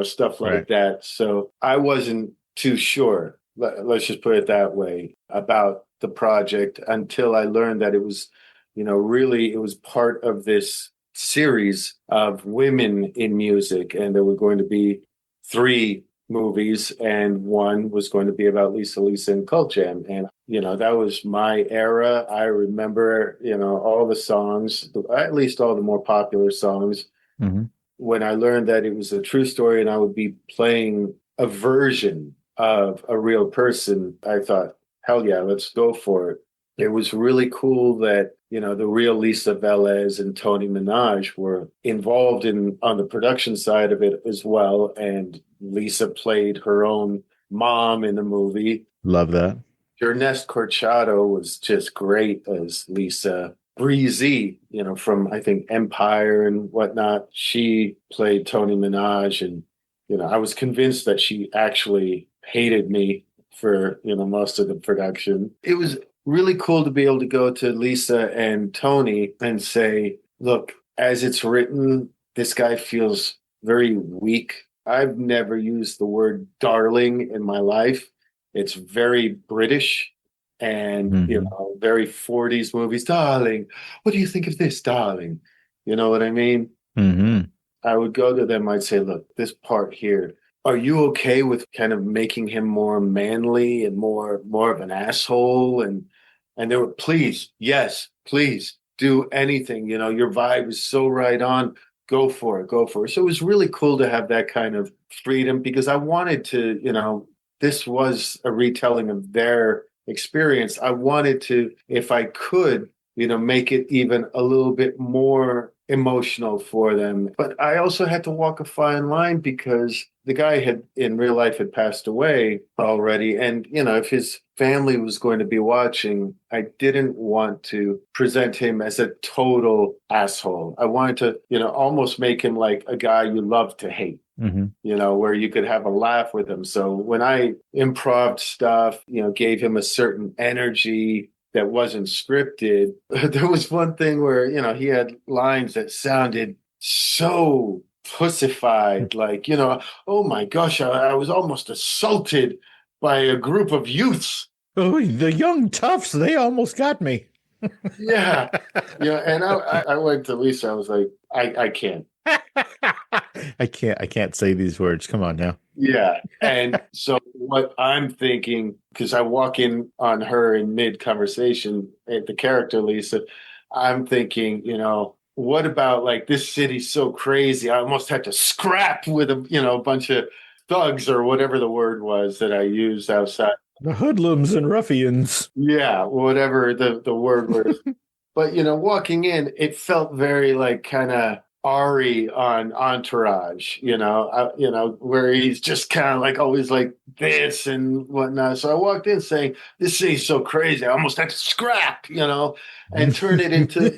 D: stuff like that. So I wasn't too sure. Let's just put it that way about the project until I learned that it was, really it was part of this series of women in music. And there were going to be 3 movies, and one was going to be about Lisa and Cult Jam. And, that was my era. I remember, all the songs, at least all the more popular songs.
C: Mm-hmm.
D: When I learned that it was a true story and I would be playing a version of a real person, I thought, hell yeah, let's go for it. It was really cool that, the real Lisa Velez and Tony Minaj were involved on the production side of it as well. And Lisa played her own mom in the movie.
C: Love that.
D: Ernest Corchado was just great as Lisa. Breezy, from, I think, Empire and whatnot. She played Tony Minaj. And, I was convinced that she actually hated me for, most of the production. It was really cool to be able to go to Lisa and Tony and say, look, as it's written, this guy feels very weak. I've never used the word darling in my life. It's very British and, very 40s movies. Darling, what do you think of this, darling? You know what I mean?
C: Mm-hmm.
D: I would go to them. I'd say, look, this part here, are you okay with kind of making him more manly and more of an asshole? And they were, please, yes, please do anything. Your vibe is so right on. Go for it. So it was really cool to have that kind of freedom because I wanted to, this was a retelling of their experience. I wanted to, if I could, make it even a little bit more emotional for them. But I also had to walk a fine line because the guy had in real life had passed away already. And, if his family was going to be watching, I didn't want to present him as a total asshole. I wanted to, almost make him like a guy you love to hate.
C: Mm-hmm.
D: Where you could have a laugh with him. So when I improv stuff, gave him a certain energy that wasn't scripted, there was one thing where, he had lines that sounded so pussified, like, oh my gosh, I was almost assaulted by a group of youths.
C: Oh, the young toughs, they almost got me.
D: Yeah. And I went to Lisa, I was like, I can't.
C: I can't say these words. Come on now.
D: Yeah. And so what I'm thinking, because I walk in on her in mid-conversation at the character, Lisa, I'm thinking, what about like this city's so crazy? I almost had to scrap with a bunch of thugs or whatever the word was that I used outside.
C: The hoodlums and ruffians.
D: Yeah, whatever the word was. But, walking in, it felt very like kind of Ari on Entourage, where he's just kind of like always like this and whatnot. So I walked in saying, this city's so crazy. I almost had to scrap, and turn it into,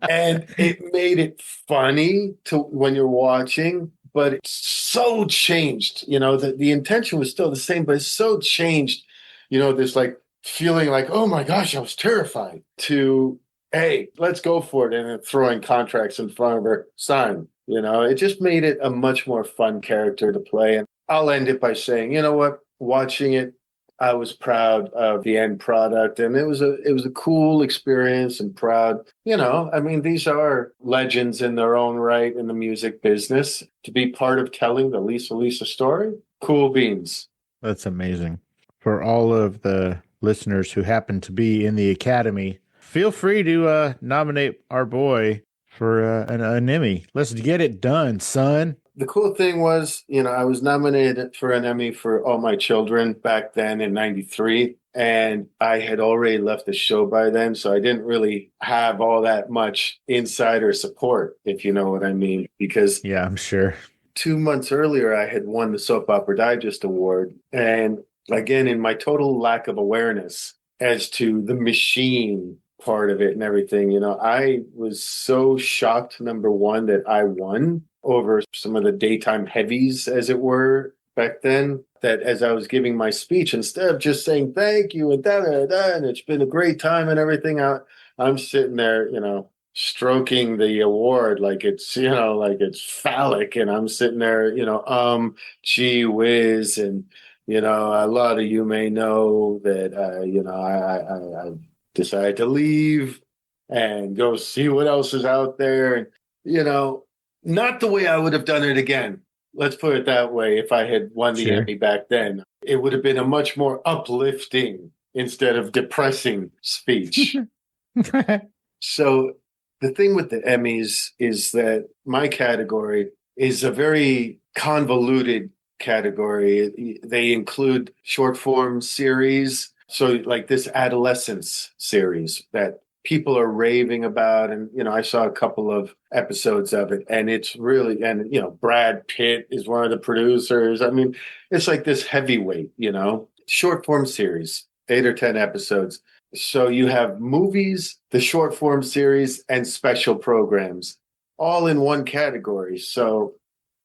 D: and it made it funny to when you're watching, but it's so changed, the intention was still the same, but it's so changed, this like feeling like, oh my gosh, I was terrified to, hey, let's go for it. And then throwing contracts in front of her son, it just made it a much more fun character to play. And I'll end it by saying, you know what, watching it, I was proud of the end product. And it was a cool experience and proud, these are legends in their own right in the music business. To be part of telling the Lisa story, cool beans.
C: That's amazing. For all of the listeners who happen to be in the Academy, feel free to nominate our boy for an Emmy. Let's get it done, son.
D: The cool thing was, I was nominated for an Emmy for All My Children back then in '93. And I had already left the show by then. So I didn't really have all that much insider support, if you know what I mean. Because
C: yeah, I'm sure
D: 2 months earlier, I had won the Soap Opera Digest Award. And again, in my total lack of awareness as to the machine part of it and everything, I was so shocked, number one, that I won over some of the daytime heavies, as it were, back then, that as I was giving my speech, instead of just saying thank you and da-da-da, and it's been a great time and everything, I'm sitting there, stroking the award like it's, like it's phallic. And I'm sitting there, gee whiz. And, a lot of you may know that, I decided to leave and go see what else is out there. And, not the way I would have done it again. Let's put it that way. If I had won the Emmy back then, it would have been a much more uplifting instead of depressing speech. So the thing with the Emmys is that my category is a very convoluted category. They include short form series. So like this adolescence series that people are raving about. And, I saw a couple of episodes of it, and it's really, and, Brad Pitt is one of the producers. I mean, it's like this heavyweight, short form series, 8 or 10 episodes. So you have movies, the short form series, and special programs all in one category. So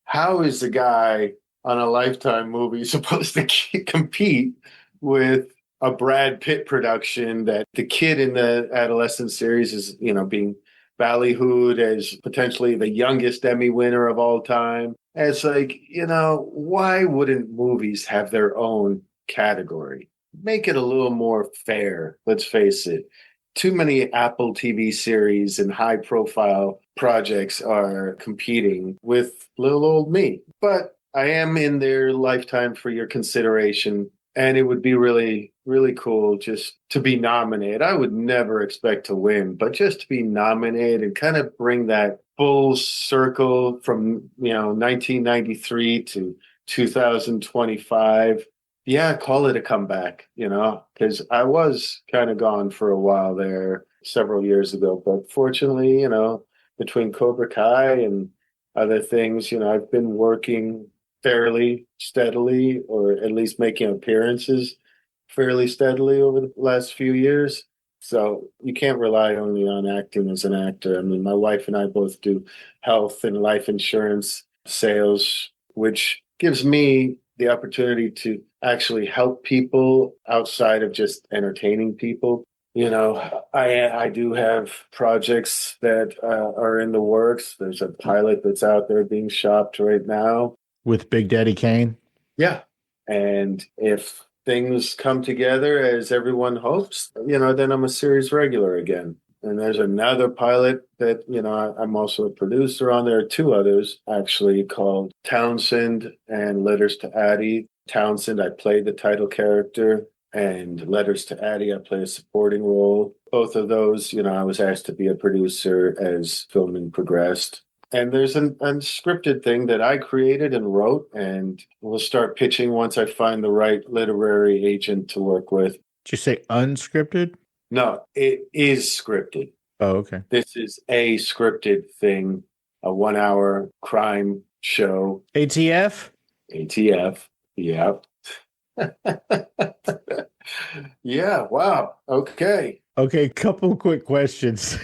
D: how is the guy on a Lifetime movie supposed to compete with a Brad Pitt production that the kid in the adolescent series is, being ballyhooed as potentially the youngest Emmy winner of all time? And it's like, why wouldn't movies have their own category? Make it a little more fair, let's face it. Too many Apple TV series and high profile projects are competing with little old me. But I am in their Lifetime for your consideration. And it would be really, really cool just to be nominated. I would never expect to win, but just to be nominated and kind of bring that full circle from, 1993 to 2025. Yeah, call it a comeback, because I was kind of gone for a while there several years ago. But fortunately, between Cobra Kai and other things, I've been working fairly steadily, or at least making appearances fairly steadily over the last few years. So you can't rely only on acting as an actor. I mean, my wife and I both do health and life insurance sales, which gives me the opportunity to actually help people outside of just entertaining people. I do have projects that are in the works. There's a pilot that's out there being shopped right now.
C: With Big Daddy Kane? Yeah.
D: And if things come together as everyone hopes, then I'm a series regular again. And there's another pilot that, I'm also a producer on. There are 2 others actually called Townsend and Letters to Addie. Townsend, I played the title character, and Letters to Addie, I play a supporting role. Both of those, I was asked to be a producer as filming progressed. And there's an unscripted thing that I created and wrote, and we'll start pitching once I find the right literary agent to work with.
C: Did you say unscripted?
D: No, it is scripted.
C: Oh, okay.
D: This is a scripted thing, a 1-hour crime show.
C: ATF?
D: ATF, yep. Yeah, wow, okay.
C: Okay, couple quick questions.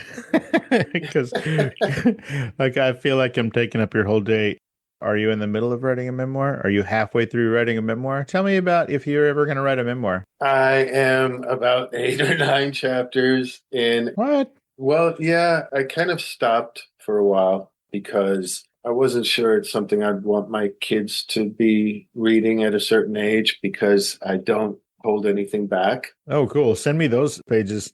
C: Because I feel like I'm taking up your whole day. Are you in the middle of writing a memoir? Are you halfway through writing a memoir? Tell me about if you're ever going to write a memoir.
D: I am about 8 or 9 chapters in.
C: What?
D: Well, yeah, I kind of stopped for a while because I wasn't sure it's something I'd want my kids to be reading at a certain age, because I don't hold anything back.
C: Oh, cool. Send me those pages.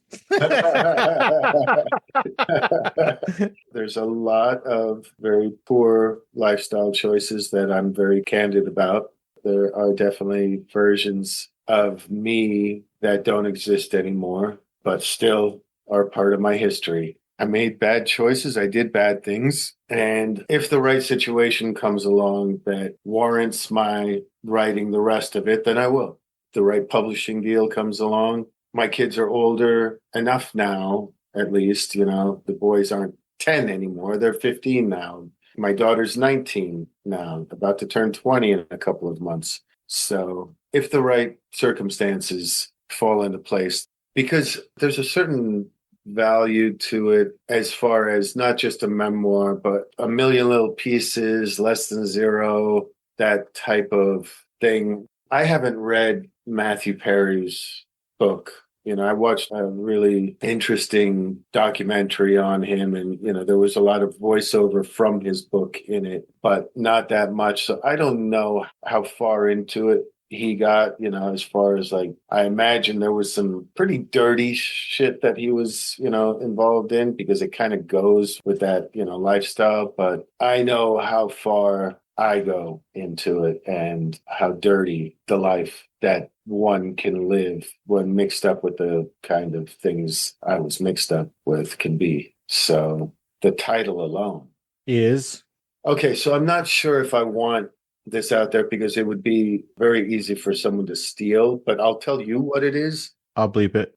D: There's a lot of very poor lifestyle choices that I'm very candid about. There are definitely versions of me that don't exist anymore, but still are part of my history. I made bad choices. I did bad things. And if the right situation comes along that warrants my writing the rest of it, then I will. The right publishing deal comes along. My kids are older enough now, at least, the boys aren't 10 anymore. They're 15 now. My daughter's 19 now, about to turn 20 in a couple of months. So if the right circumstances fall into place, because there's a certain value to it as far as not just a memoir, but a million little pieces, less than zero, that type of thing. I haven't read Matthew Perry's book, I watched a really interesting documentary on him, and, there was a lot of voiceover from his book in it, but not that much. So I don't know how far into it he got, as far as like, I imagine there was some pretty dirty shit that he was, involved in, because it kind of goes with that, lifestyle. But I know how far I go into it and how dirty the life that one can live when mixed up with the kind of things I was mixed up with can be. So the title alone
C: is
D: okay. So I'm not sure if I want this out there because it would be very easy for someone to steal, but I'll tell you what it is.
C: I'll bleep it.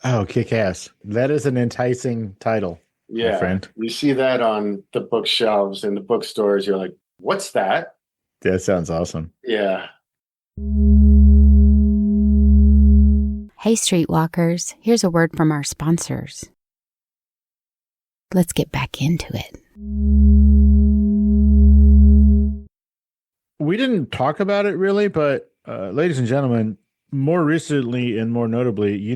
C: Oh, kick ass. That is an enticing title.
D: Yeah.
C: My friend.
D: You see that on the bookshelves in the bookstores. You're like, what's that?
C: That sounds awesome.
D: Yeah.
E: Hey, Streetwalkers, here's a word from our sponsors. Let's get back into it.
C: We didn't talk about it really, but ladies and gentlemen, more recently and more notably,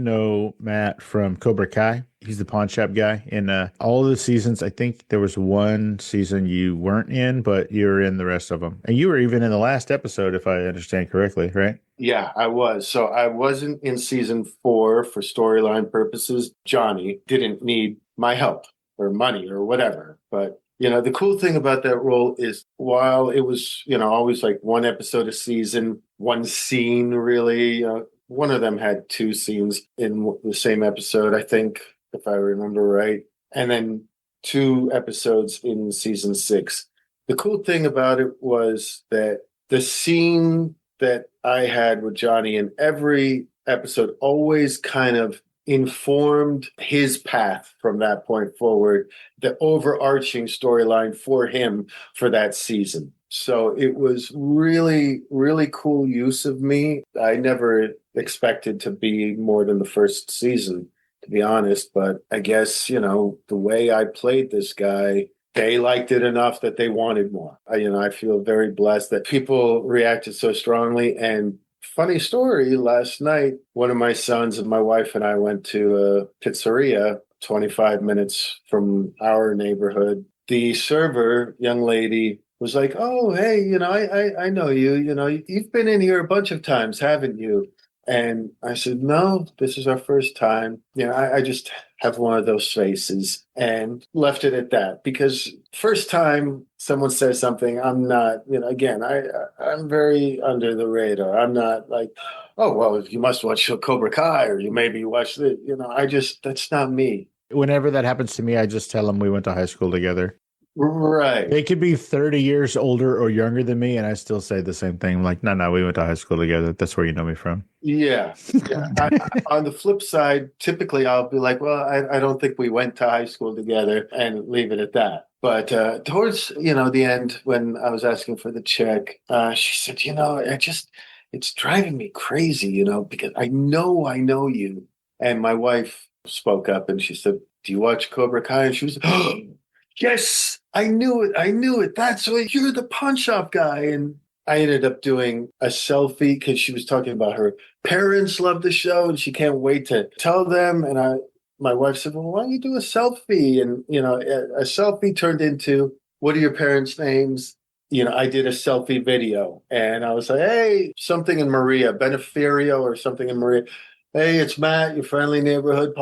C: Matt from Cobra Kai. He's the pawn shop guy in all the seasons. I think there was one season you weren't in, but you're in the rest of them. And you were even in the last episode, if I understand correctly, right?
D: Yeah, I was. So I wasn't in season 4 for storyline purposes. Johnny didn't need my help or money or whatever. But, the cool thing about that role is while it was, always like one episode a season, one scene really, one of them had 2 scenes in the same episode, I think, if I remember right. And then 2 episodes in season 6. The cool thing about it was that the scene that I had with Johnny in every episode always kind of informed his path from that point forward, the overarching storyline for him for that season. So it was really, really cool use of me. I never expected to be more than the first season, to be honest. But I guess, the way I played this guy, they liked it enough that they wanted more. I feel very blessed that people reacted so strongly. And funny story, last night, one of my sons and my wife and I went to a pizzeria 25 minutes from our neighborhood. The server, young lady, was like, oh, hey, I know you. You've been in here a bunch of times, haven't you? And I said, no, this is our first time. I just have one of those faces, and left it at that, because first time someone says something, I'm not, again, I'm very under the radar. I'm not like, oh, well, you must watch Cobra Kai, or you maybe watch the, that's not me.
C: Whenever that happens to me, I just tell them we went to high school together.
D: Right.
C: They could be 30 years older or younger than me, and I still say the same thing. I'm like, no, we went to high school together. That's where you know me from.
D: Yeah. On the flip side, typically I'll be like, well, I don't think we went to high school together, and leave it at that. But towards, the end, when I was asking for the check, she said, it's driving me crazy, because I know you. And my wife spoke up and she said, do you watch Cobra Kai? And she was, oh, yes, I knew it. That's why you're the pawn shop guy. And I ended up doing a selfie because she was talking about her parents love the show and she can't wait to tell them. And my wife said, well, why don't you do a selfie? And, a selfie turned into, what are your parents' names? I did a selfie video, and I was like, hey, something in Maria, Beneferio or something in Maria. Hey, it's Matt, your friendly neighborhood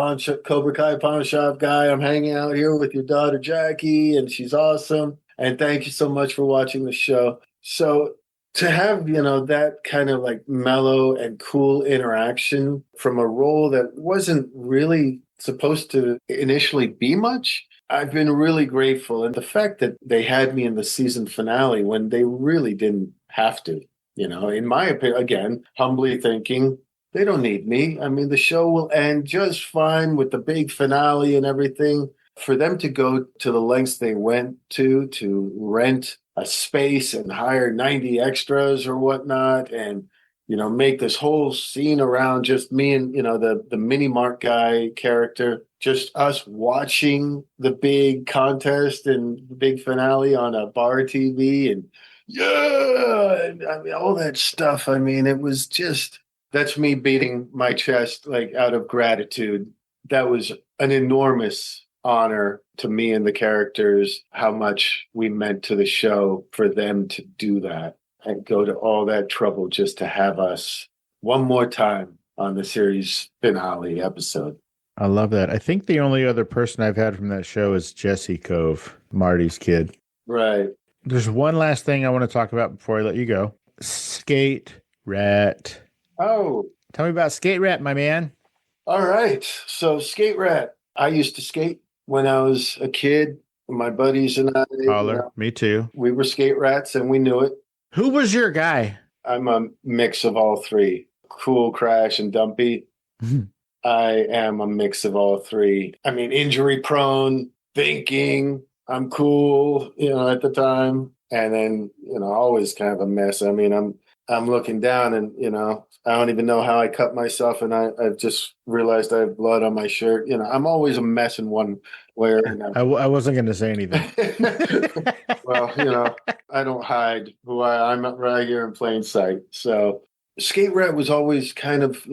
D: Cobra Kai pawn shop guy. I'm hanging out here with your daughter, Jackie, and she's awesome. And thank you so much for watching the show. So to have, that kind of like mellow and cool interaction from a role that wasn't really supposed to initially be much, I've been really grateful. And the fact that they had me in the season finale when they really didn't have to, in my opinion, again, humbly thinking, they don't need me. I mean, the show will end just fine with the big finale and everything. For them to go to the lengths they went to rent a space and hire 90 extras or whatnot, and, make this whole scene around just me and, the mini mart guy character, just us watching the big contest and the big finale on a bar TV, and I mean, all that stuff. I mean, it was just That's me beating my chest like out of gratitude. That was an enormous honor to me and the characters, how much we meant to the show for them to do that and go to all that trouble just to have us one more time on the series finale episode.
C: I love that. I think the only other person I've had from that show is Jesse Cove, Marty's kid.
D: Right.
C: There's one last thing I want to talk about before I let you go. Skate Rat.
D: Oh.
C: Tell me about Skate Rat, my man.
D: All right. So Skate Rat. I used to skate when I was a kid. My buddies and I.
C: Holler. Me too.
D: We were skate rats and we knew it.
C: Who was your guy?
D: I'm a mix of all three. Cool, Crash, and Dumpy. I am a mix of all three. I mean, injury prone, thinking I'm cool, at the time. And then, always kind of a mess. I mean, I'm looking down and, I don't even know how I cut myself. And I've just realized I have blood on my shirt. I'm always a mess in one way or another.
C: I wasn't going to say anything.
D: Well, I don't hide who I'm right here in plain sight. So skate rat was always kind of,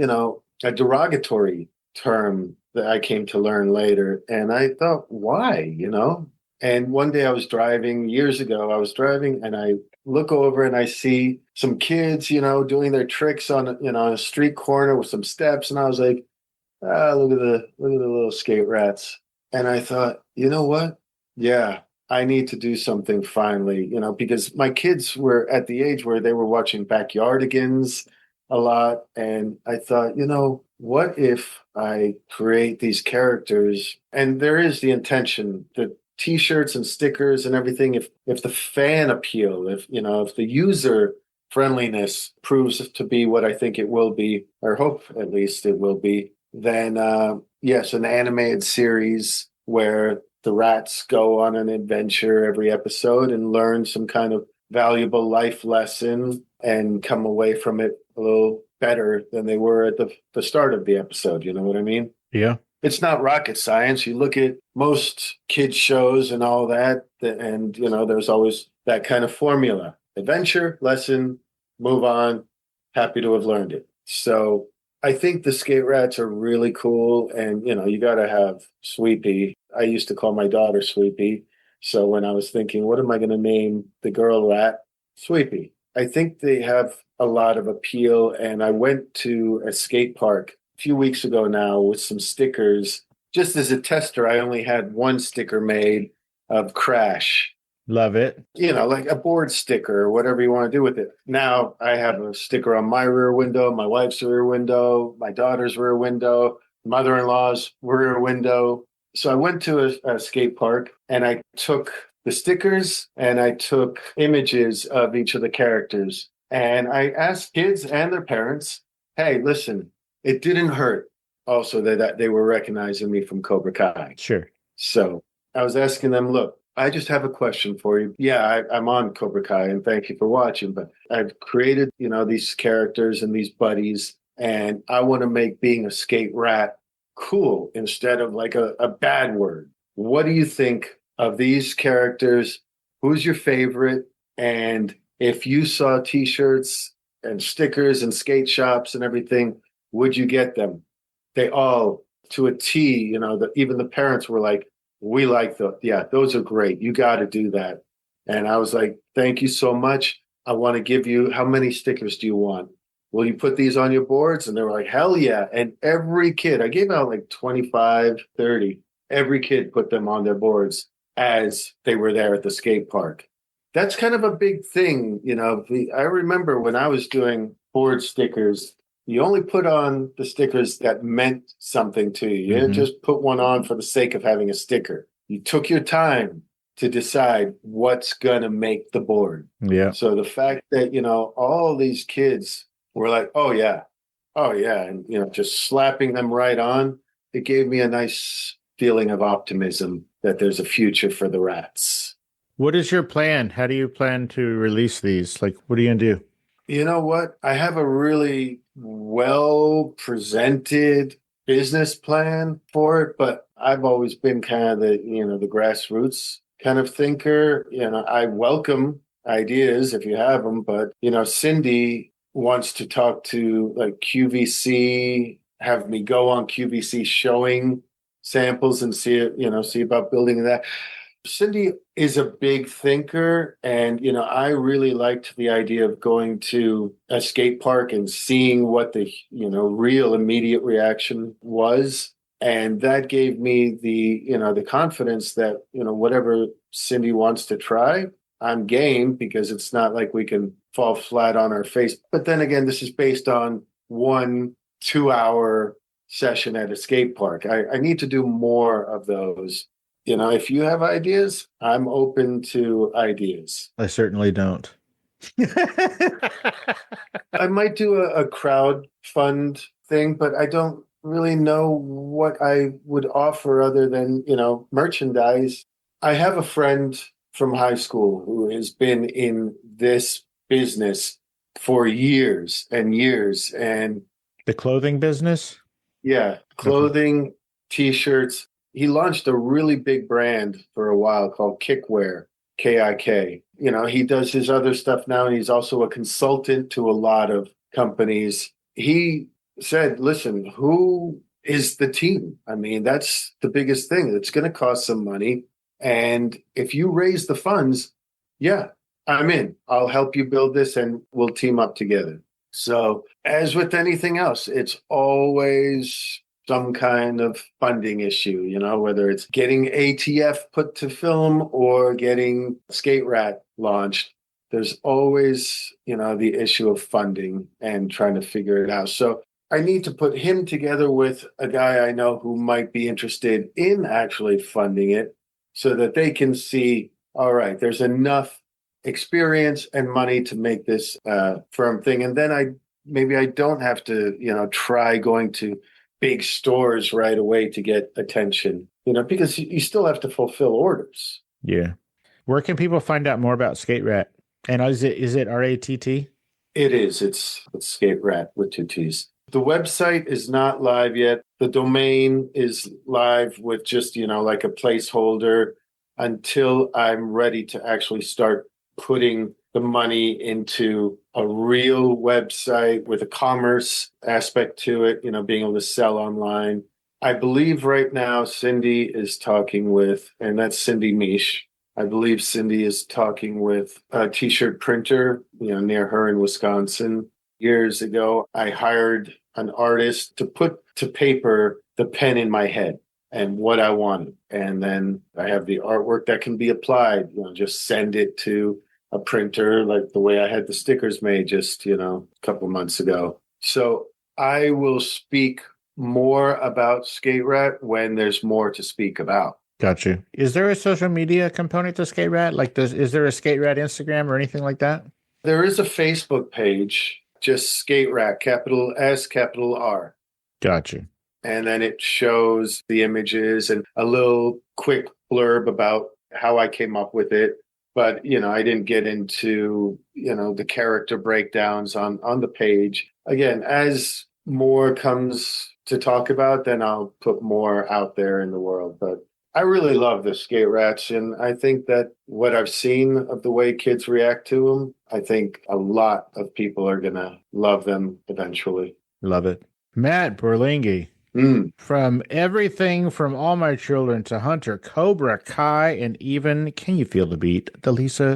D: a derogatory term that I came to learn later. And I thought, why, And one day I was driving, years ago, and I look over and I see some kids, doing their tricks on a street corner with some steps. And I was like, look at the little skate rats. And I thought, you know what? Yeah, I need to do something finally, because my kids were at the age where they were watching Backyardigans a lot. And I thought, what if I create these characters? And there is the intention that T-shirts and stickers and everything, if the fan appeal, if the user friendliness proves to be what I think it will be, or hope at least it will be, then yes, an animated series where the rats go on an adventure every episode and learn some kind of valuable life lesson and come away from it a little better than they were at the start of the episode. You know what I mean?
C: Yeah.
D: It's not rocket science. You look at most kids shows and all that, and, there's always that kind of formula. Adventure, lesson, move on, happy to have learned it. So I think the skate rats are really cool. And, you got to have Sweepy. I used to call my daughter Sweepy. So when I was thinking, what am I going to name the girl rat? Sweepy. I think they have a lot of appeal. And I went to a skate park few weeks ago now with some stickers. Just as a tester, I only had one sticker made of Crash.
C: Love it.
D: Like a board sticker or whatever you want to do with it. Now I have a sticker on my rear window, my wife's rear window, my daughter's rear window, mother-in-law's rear window. So I went to a skate park and I took the stickers and I took images of each of the characters. And I asked kids and their parents, hey, listen, it didn't hurt also that they were recognizing me from Cobra Kai.
C: Sure.
D: So I was asking them, look, I just have a question for you. Yeah, I'm on Cobra Kai and thank you for watching, but I've created, these characters and these buddies, and I want to make being a skate rat cool instead of like a bad word. What do you think of these characters? Who's your favorite? And if you saw T-shirts and stickers and skate shops and everything, would you get them? They all, to a T, even the parents were like, we like those are great. You got to do that. And I was like, thank you so much. I want to give you, how many stickers do you want? Will you put these on your boards? And they were like, hell yeah. And every kid, I gave out like 25, 30. Every kid put them on their boards as they were there at the skate park. That's kind of a big thing. I remember when I was doing board stickers, you only put on the stickers that meant something to you. You didn't just put one on for the sake of having a sticker. You took your time to decide what's going to make the board.
C: Yeah.
D: So the fact that, all these kids were like, oh, yeah. And, just slapping them right on, it gave me a nice feeling of optimism that there's a future for the rats.
C: What is your plan? How do you plan to release these? Like, what are you going to do?
D: You know what? I have a really well-presented business plan for it, but I've always been kind of the grassroots kind of thinker. I welcome ideas if you have them, but, Cindy wants to talk to like QVC, have me go on QVC showing samples and see it, see about building that. Cindy is a big thinker, and I really liked the idea of going to a skate park and seeing what the real immediate reaction was, and that gave me the confidence that whatever Cindy wants to try, I'm game, because it's not like we can fall flat on our face. But then again, this is based on 1 2-hour session at a skate park. I need to do more of those. If you have ideas, I'm open to ideas.
C: I certainly don't.
D: I might do a crowd fund thing, but I don't really know what I would offer other than, merchandise. I have a friend from high school who has been in this business for years and years. And
C: the clothing business?
D: Yeah, clothing, T-shirts. He launched a really big brand for a while called Kickware, K-I-K. He does his other stuff now, and he's also a consultant to a lot of companies. He said, listen, who is the team? I mean, that's the biggest thing. It's going to cost some money. And if you raise the funds, yeah, I'm in. I'll help you build this, and we'll team up together. So as with anything else, it's always some kind of funding issue, whether it's getting ATF put to film or getting Skate Rat launched. There's always, the issue of funding and trying to figure it out. So I need to put him together with a guy I know who might be interested in actually funding it so that they can see, all right, there's enough experience and money to make this firm thing. And then I don't have to, try going to big stores right away to get attention, because you still have to fulfill orders.
C: Yeah. Where can people find out more about Skate Rat? And is it RATT?
D: It is. It's Skate Rat with 2 T's. The website is not live yet. The domain is live with just, like a placeholder until I'm ready to actually start putting the money into a real website with a commerce aspect to it, being able to sell online. I believe right now Cindy is talking with, and that's Cindy Misch. I believe Cindy is talking with a T-shirt printer, near her in Wisconsin. Years ago, I hired an artist to put to paper the pen in my head and what I wanted. And then I have the artwork that can be applied, just send it to a printer like the way I had the stickers made just, a couple months ago. So I will speak more about Skate Rat when there's more to speak about.
C: Got you. Is there a social media component to Skate Rat? Is there a Skate Rat Instagram or anything like that?
D: There is a Facebook page, just Skate Rat, capital S, capital R.
C: Got you.
D: And then it shows the images and a little quick blurb about how I came up with it. But, I didn't get into, the character breakdowns on the page. Again, as more comes to talk about, then I'll put more out there in the world. But I really love the Skate Rats. And I think that what I've seen of the way kids react to them, I think a lot of people are going to love them eventually.
C: Love it. Matt Borlenghi. From everything from All My Children to Hunter, Cobra, Kai, and even Can You Feel the Beat? The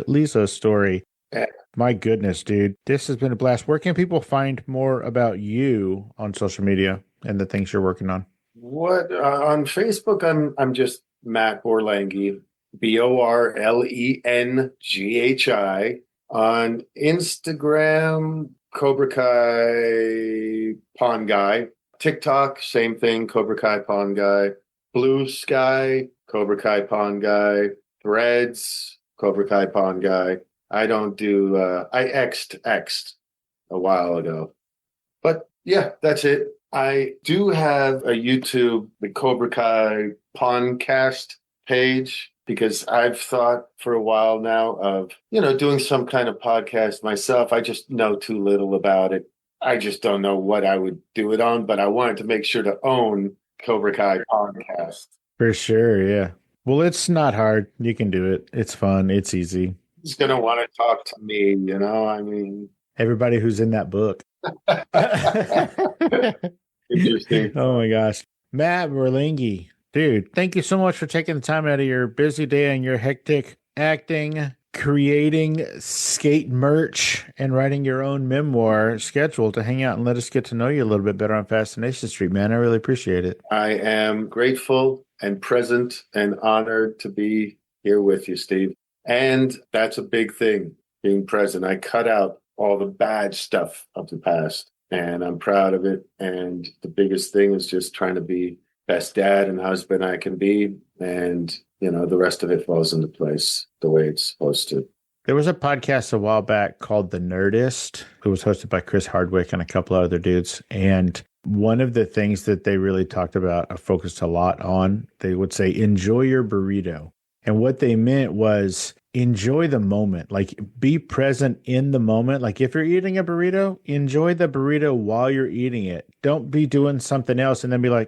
C: Lisa story. My goodness, dude. This has been a blast. Where can people find more about you on social media and the things you're working on?
D: On Facebook, I'm just Matt Borlenghi, Borlenghi. On Instagram, Cobra Kai Pawn Guy. TikTok, same thing, Cobra Kai Pawn Guy. Blue Sky, Cobra Kai Pawn Guy. Threads, Cobra Kai Pawn Guy. I don't do, I X'd a while ago. But yeah, that's it. I do have a YouTube, the Cobra Kai Pawncast page, because I've thought for a while now of, doing some kind of podcast myself. I just know too little about it. I just don't know what I would do it on, but I wanted to make sure to own Cobra Kai Podcast.
C: For sure, yeah. Well, it's not hard. You can do it. It's fun. It's easy.
D: He's going to want to talk to me, I mean.
C: everybody who's in that book.
D: Interesting.
C: Oh my gosh. Matt Borlenghi, dude, thank you so much for taking the time out of your busy day and your hectic acting, creating skate merch, and writing your own memoir schedule to hang out and let us get to know you a little bit better on Fascination Street, man. I really appreciate it.
D: I am grateful and present and honored to be here with you, Steve. And that's a big thing, being present. I cut out all the bad stuff of the past, and I'm proud of it. And the biggest thing is just trying to be best dad and husband I can be. And, the rest of it falls into place the way it's supposed to.
C: There was a podcast a while back called The Nerdist. It was hosted by Chris Hardwick and a couple of other dudes. And one of the things that they really talked about, focused a lot on, they would say, enjoy your burrito. And what they meant was enjoy the moment, like be present in the moment. Like if you're eating a burrito, enjoy the burrito while you're eating it. Don't be doing something else and then be like,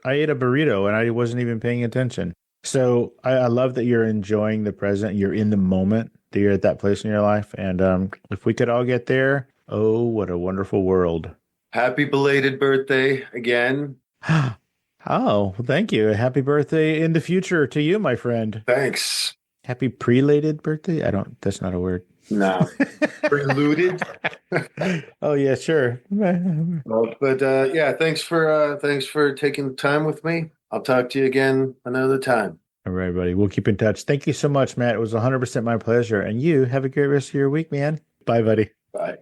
C: I ate a burrito and I wasn't even paying attention. So I love that you're enjoying the present. You're in the moment, that you're at that place in your life. And if we could all get there, oh, what a wonderful world.
D: Happy belated birthday again.
C: Oh, well, thank you. Happy birthday in the future to you, my friend.
D: Thanks.
C: Happy prelated birthday? That's not a word.
D: No. Preluded?
C: Oh, yeah, sure.
D: But thanks for taking the time with me. I'll talk to you again another time.
C: All right, buddy. We'll keep in touch. Thank you so much, Matt. It was 100% my pleasure. And you have a great rest of your week, man. Bye, buddy.
D: Bye.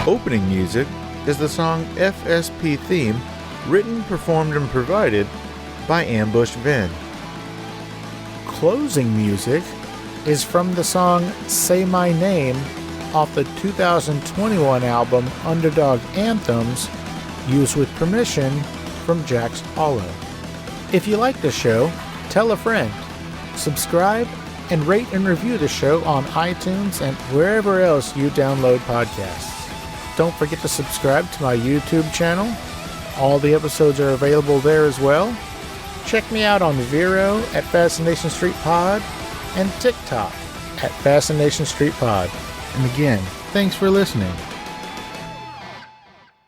C: Opening music is the song FSP Theme, written, performed, and provided by Ambush Vin. Closing music is from the song Say My Name off the 2021 album Underdog Anthems, used with permission from Jax Hollow. If you like the show, tell a friend, subscribe, and rate and review the show on iTunes and wherever else you download podcasts. Don't forget to subscribe to my YouTube channel. All the episodes are available there as well. Check me out on Vero at Fascination Street Pod and TikTok at Fascination Street Pod. And again, thanks for listening.